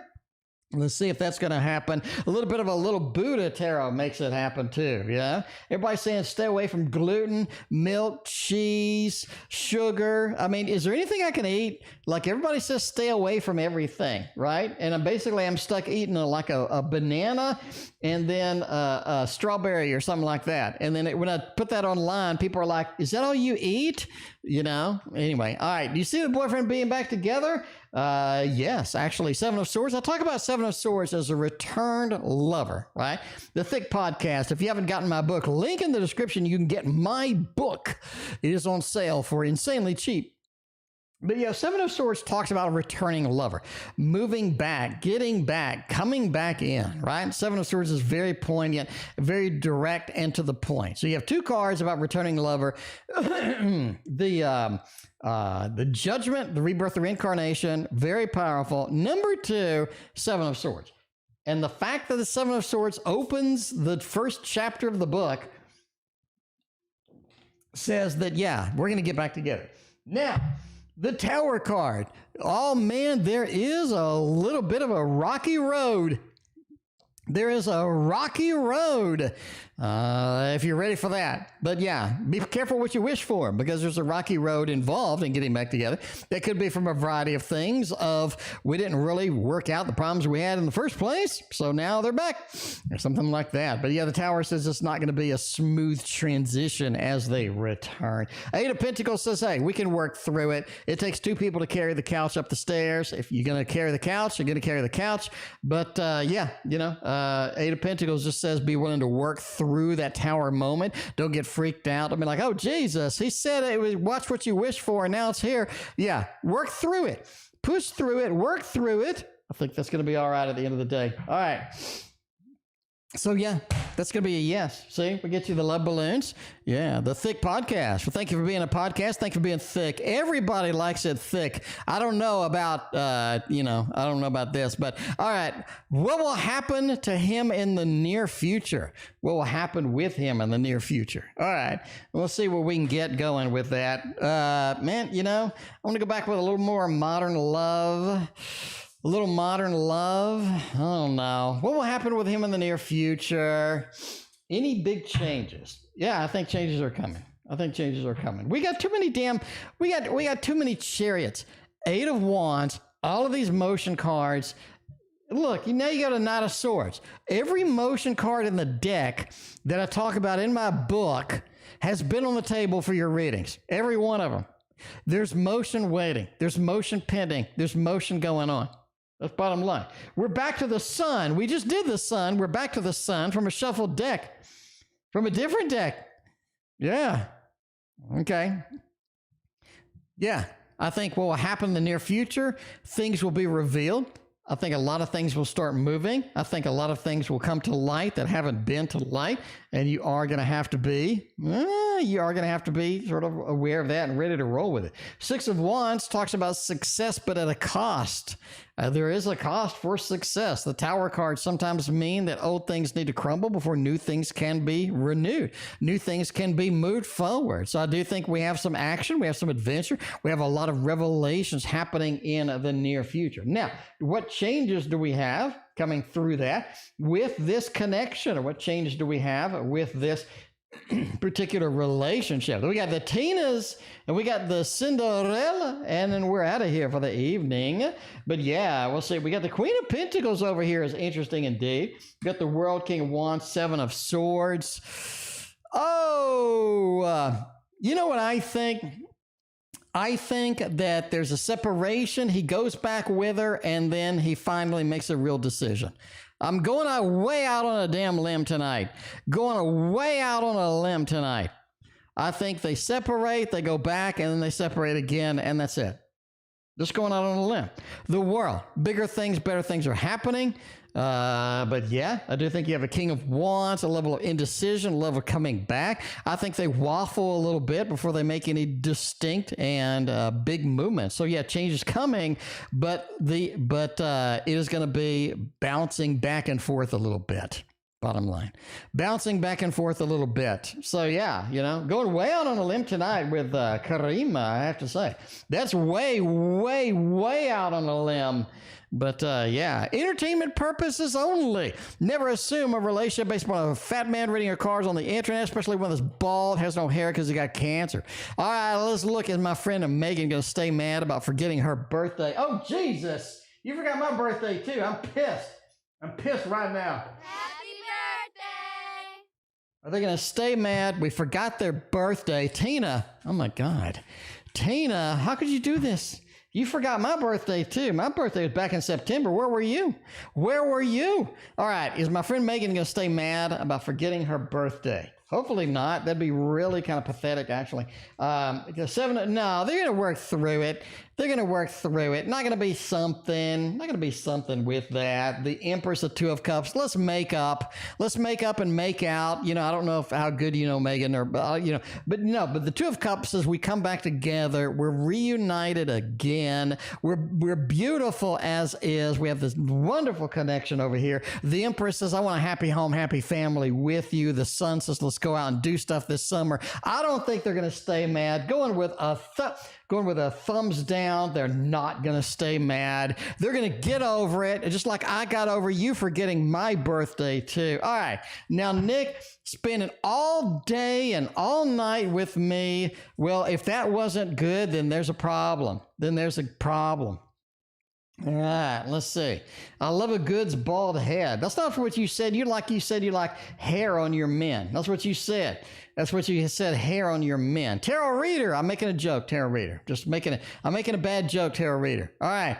Let's see if that's going to happen. A little bit of a little Buddha tarot makes it happen too, yeah? Everybody's saying stay away from gluten, milk, cheese, sugar. I mean, is there anything I can eat? Like everybody says stay away from everything, right? And I'm stuck eating a banana and then a strawberry or something like that. And then when I put that online, people are like, is that all you eat? Anyway. All right. Do you see the boyfriend being back together? Yes, actually, Seven of Swords. I talk about Seven of Swords as a returned lover, right? The Thick podcast. If you haven't gotten my book, link in the description. You can get my book. It is on sale for insanely cheap. But yeah, Seven of Swords talks about a returning lover, moving back, getting back, coming back in, right? Seven of Swords is very poignant, very direct and to the point. So you have two cards about returning lover. The Judgment, the rebirth, the reincarnation, very powerful. Number two, Seven of Swords. And the fact that the Seven of Swords opens the first chapter of the book says that, yeah, we're going to get back together. Now, the Tower card. Oh, man, there is a little bit of a rocky road. There is a rocky road, if you're ready for that. But yeah, be careful what you wish for, because there's a rocky road involved in getting back together. That could be from a variety of things of we didn't really work out the problems we had in the first place, so now they're back, or something like that. But yeah, the Tower says it's not going to be a smooth transition as they return. Eight of Pentacles says, hey, we can work through it. It takes two people to carry the couch up the stairs. If you're going to carry the couch, you're going to carry the couch. But yeah, you know, Eight of Pentacles just says be willing to work through that Tower moment. Don't get freaked out. I mean, like, oh, Jesus, he said it was watch what you wish for, and now it's here. Yeah, work through it. Push through it. Work through it. I think that's going to be all right at the end of the day. All right. So, yeah, that's going to be a yes. See, we get you the love balloons. Yeah, the thick podcast. Well, thank you for being a podcast. Thank you for being thick. Everybody likes it thick. I don't know about, I don't know about this, but all right. What will happen to him in the near future? What will happen with him in the near future? All right. We'll see where we can get going with that. Man, I want to go back with a little more modern love. A little modern love. I don't know. What will happen with him in the near future? Any big changes? Yeah, I think changes are coming. We got too many we got too many chariots. Eight of Wands, all of these motion cards. Look, now you got a Knight of Swords. Every motion card in the deck that I talk about in my book has been on the table for your readings. Every one of them. There's motion waiting. There's motion pending. There's motion going on. That's bottom line. We're back to the Sun. We just did the Sun. We're back to the Sun from a shuffled deck. From a different deck. Yeah. Okay. Yeah. I think what will happen in the near future, things will be revealed. I think a lot of things will start moving. I think a lot of things will come to light that haven't been to light, and you are going to have to be sort of aware of that and ready to roll with it. Six of Wands talks about success, but at a cost. There is a cost for success. The Tower cards sometimes mean that old things need to crumble before new things can be renewed. New things can be moved forward. So I do think we have some action. We have some adventure. We have a lot of revelations happening in the near future. Now, what changes do we have coming through that with this connection? Or what changes do we have with this particular relationship? We got the Tinas and we got the Cinderella, and then we're out of here for the evening. But yeah, we'll see. We got the Queen of Pentacles over here is interesting indeed. We got the World King of Wands, Seven of Swords. Oh, you know what I think? I think that there's a separation. He goes back with her, and then he finally makes a real decision. I'm going way out on a damn limb tonight. I think they separate, they go back, and then they separate again, and that's it. Just going out on a limb. The world, bigger things, better things are happening. But yeah, I do think you have a King of Wands, a level of indecision, a level of coming back. I think they waffle a little bit before they make any distinct and big movements. So yeah, change is coming, but it is going to be bouncing back and forth a little bit. Bottom line, bouncing back and forth a little bit. So yeah, going way out on a limb tonight with Karima, I have to say. That's way, way, way out on a limb. But yeah, entertainment purposes only. Never assume a relationship based on a fat man reading your cards on the internet, especially when it's bald, has no hair because he got cancer. All right, let's look. Is my friend Megan going to stay mad about forgetting her birthday? Oh, Jesus. You forgot my birthday, too. I'm pissed. I'm pissed right now. Happy birthday! Are they going to stay mad? We forgot their birthday. Tina. Oh, my God. Tina, how could you do this? You forgot my birthday, too. My birthday was back in September. Where were you? All right. Is my friend Megan going to stay mad about forgetting her birthday? Hopefully not. That'd be really kind of pathetic, actually. Because no, they're going to work through it. They're going to work through it. Not going to be something. Not going to be something with that. The Empress of Two of Cups. Let's make up. Let's make up and make out. You know, I don't know how good you know Megan or, you know, but no, but the Two of Cups as we come back together, we're reunited again. We're beautiful as is. We have this wonderful connection over here. The Empress says, I want a happy home, happy family with you. The Sun says, let's go out and do stuff this summer. I don't think they're going to stay mad. Going with a thumbs down, they're not going to stay mad. They're going to get over it, just like I got over you forgetting my birthday, too. All right. Now, Nick, spending all day and all night with me. Well, if that wasn't good, then there's a problem. Then there's a problem. All right, let's see. I love a good's bald head. That's not what you said. You said you like hair on your men. That's what you said. That's what you said, hair on your men. Tarot reader. I'm making a joke, tarot reader. I'm making a bad joke, tarot reader. All right.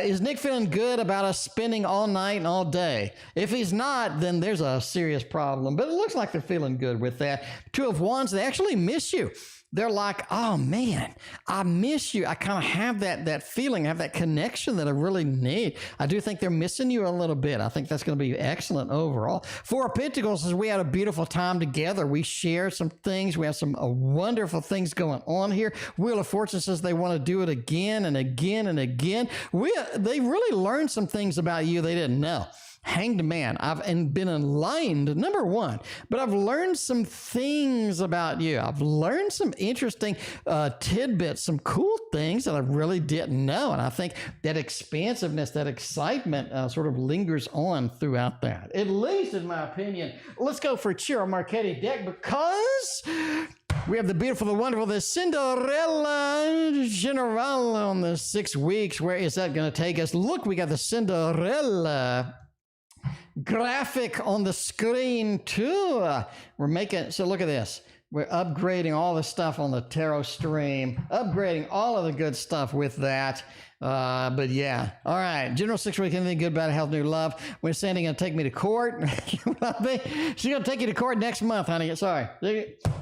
Is Nick feeling good about us spending all night and all day? If he's not, then there's a serious problem. But it looks like they're feeling good with that. Two of Wands, they actually miss you. They're like, oh man, I miss you. I kind of have that feeling, I have that connection that I really need. I do think they're missing you a little bit. I think that's going to be excellent overall. Four of Pentacles says we had a beautiful time together. We shared some things. We have some wonderful things going on here. Wheel of Fortune says they want to do it again and again and again. They really learned some things about you they didn't know. Hanged Man, I've been enlightened, number one, but I've learned some things about you. I've learned some interesting tidbits, some cool things that I really didn't know. And I think that expansiveness, that excitement sort of lingers on throughout that, at least in my opinion. Let's go for Chiro Marchetti deck because we have the beautiful, the wonderful, the Cinderella General on the 6 weeks. Where is that going to take us? Look, we got the Cinderella graphic on the screen too. We're making, so look at this. We're upgrading all the stuff on the tarot stream, upgrading all of the good stuff with that. But yeah. All right. General 6 week, anything good about health, new love. When Sandy going to take me to court? She's going to take you to court next month, honey. Sorry.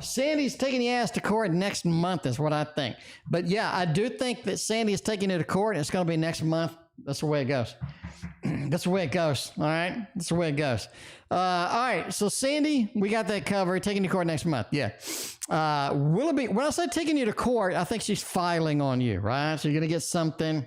Sandy's taking your ass to court next month is what I think. But yeah, I do think that Sandy is taking you to court and it's going to be next month. That's the way it goes. That's the way it goes. All right. That's the way it goes. All right. So Sandy, we got that covered. Taking you to court next month. Yeah. Will it be, when I say taking you to court, I think she's filing on you, right? So you're going to get something.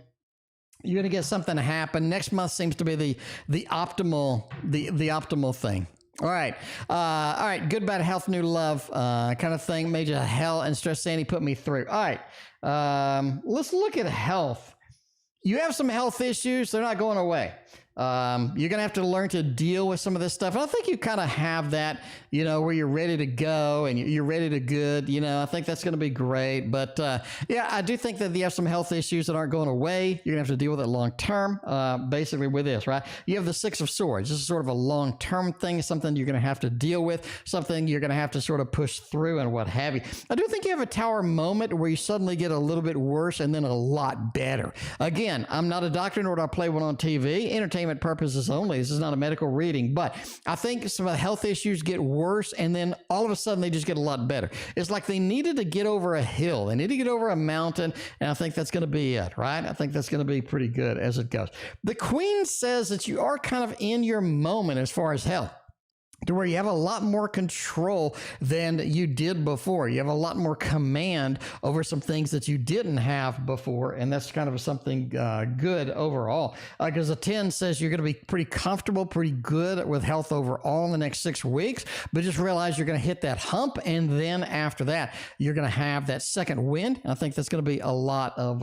You're going to get something to happen. Next month seems to be the optimal thing. All right. All right. Good, bad, health, new love, kind of thing. Major hell and stress Sandy put me through. All right. Let's look at health. You have some health issues. They're not going away. You're going to have to learn to deal with some of this stuff. And I think you kind of have that, you know, where you're ready to go and you're ready to good, you know, I think that's going to be great. But, yeah, I do think that you have some health issues that aren't going away. You're going to have to deal with it long term, basically with this, right? You have the Six of Swords. This is sort of a long term thing, something you're going to have to deal with, something you're going to have to sort of push through and what have you. I do think you have a Tower moment where you suddenly get a little bit worse and then a lot better. Again, I'm not a doctor, nor do I play one on TV. Entertainment purposes only. This is not a medical reading, but I think some of the health issues get worse and then all of a sudden they just get a lot better. It's like they needed to get over a hill. They need to get over a mountain, and I think that's going to be it, right? I think that's going to be pretty good as it goes. The Queen says that you are kind of in your moment as far as health, to where you have a lot more control than you did before. You have a lot more command over some things that you didn't have before, and that's kind of something good overall. Because the 10 says you're going to be pretty comfortable, pretty good with health overall in the next 6 weeks, but just realize you're going to hit that hump, and then after that, you're going to have that second wind. I think that's going to be a lot of,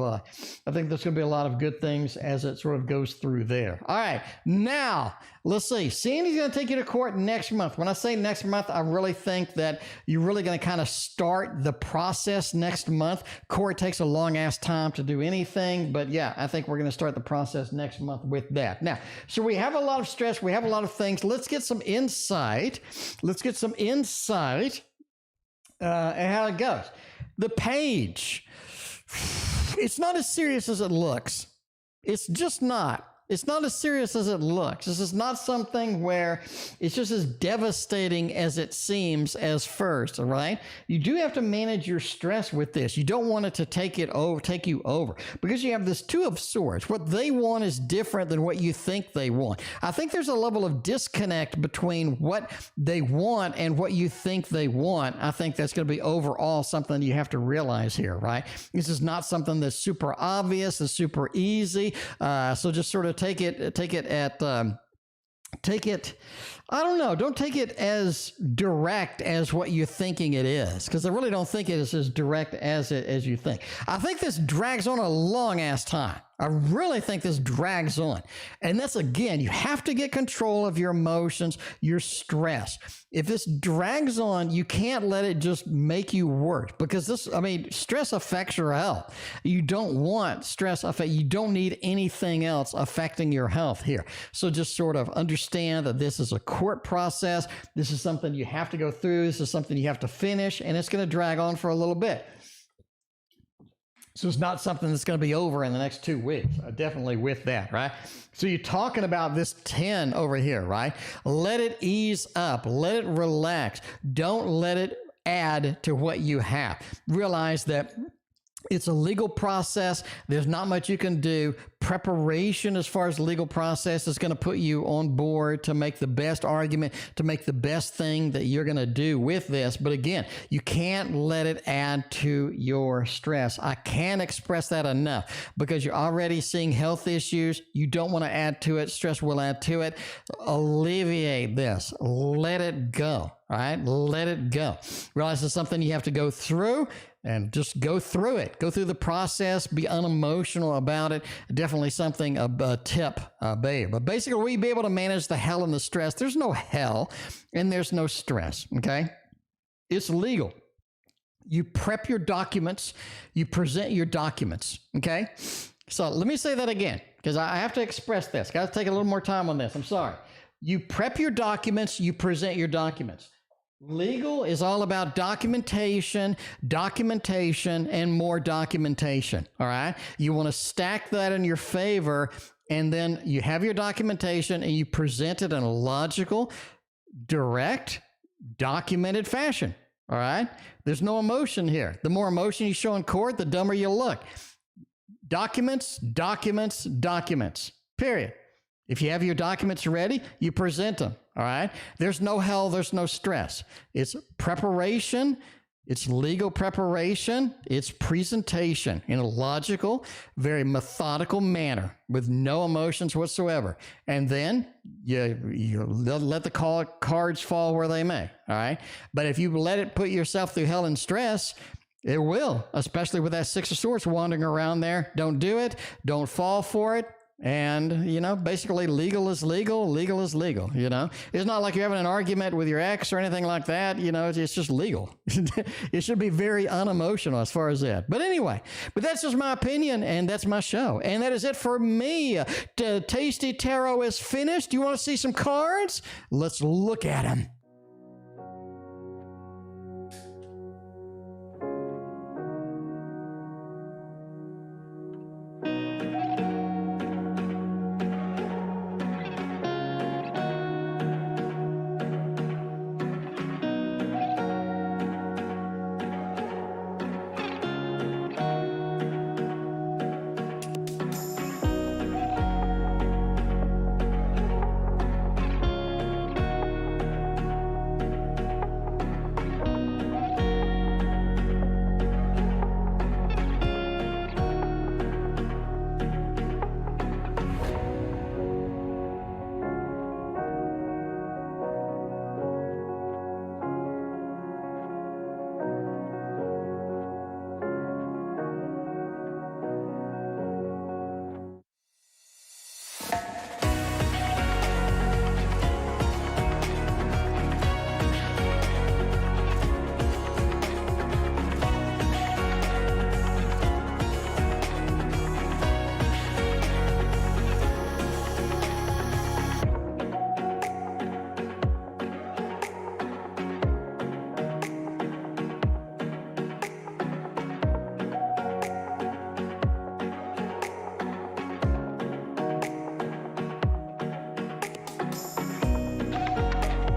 good things as it sort of goes through there. All right, now let's see. Sandy's going to take you to court next month. When I say next month, I really think that you're really going to kind of start the process next month. Court takes a long ass time to do anything, but yeah, I think we're going to start the process next month with that. Now, so we have a lot of stress. We have a lot of things. Let's get some insight. And how it goes. The Page. It's not as serious as it looks. It's just not. It's not as serious as it looks. This is not something where it's just as devastating as it seems as first, all right? You do have to manage your stress with this. You don't want it to take you over because you have this Two of Swords. What they want is different than what you think they want. I think there's a level of disconnect between what they want and what you think they want. I think that's going to be overall something you have to realize here, right? This is not something that's super obvious, it's super easy. So just sort of take it, I don't know, don't take it as direct as what you're thinking it is, because I really don't think it is as direct as you think. I think this drags on a long ass time. I really think this drags on. And that's, again, you have to get control of your emotions, your stress. If this drags on, you can't let it just make you worse, because stress affects your health. You don't want you don't need anything else affecting your health here. So just sort of understand that this is a court process. This is something you have to go through. This is something you have to finish, and it's going to drag on for a little bit. So it's not something that's going to be over in the next 2 weeks. Definitely with that, right? So you're talking about this 10 over here, right? Let it ease up. Let it relax. Don't let it add to what you have. Realize that it's a legal process. There's not much you can do. Preparation as far as legal process is going to put you on board to make the best argument, to make the best thing that you're going to do with this. But again, you can't let it add to your stress. I can't express that enough, because you're already seeing health issues. You don't want to add to it. Stress will add to it. Alleviate this. Let it go. All right? Let it go. Realize it's something you have to go through, and just go through it. Go through the process. Be unemotional about it. Definitely something, a tip, babe. But basically, will you be able to manage the hell and the stress? There's no hell and there's no stress, okay? It's legal. You prep your documents. You present your documents, okay? So let me say that again, because I have to express this. Got to take a little more time on this. I'm sorry. You prep your documents. You present your documents. Legal is all about documentation, and more documentation, all right? You want to stack that in your favor, and then you have your documentation and you present it in a logical, direct, documented fashion, all right? There's no emotion here. The more emotion you show in court, the dumber you look. Documents, period. If you have your documents ready, you present them, all right? There's no hell, there's no stress. It's preparation, it's legal preparation, it's presentation in a logical, very methodical manner with no emotions whatsoever. And then you let the cards fall where they may, all right? But if you let it put yourself through hell and stress, it will, especially with that Six of Swords wandering around there. Don't do it. Don't fall for it. And, basically legal is legal, it's not like you're having an argument with your ex or anything like that, it's just legal. It should be very unemotional as far as that. But anyway, that's just my opinion, and that's my show. And that is it for me. Tasty Tarot is finished. Do you want to see some cards? Let's look at them.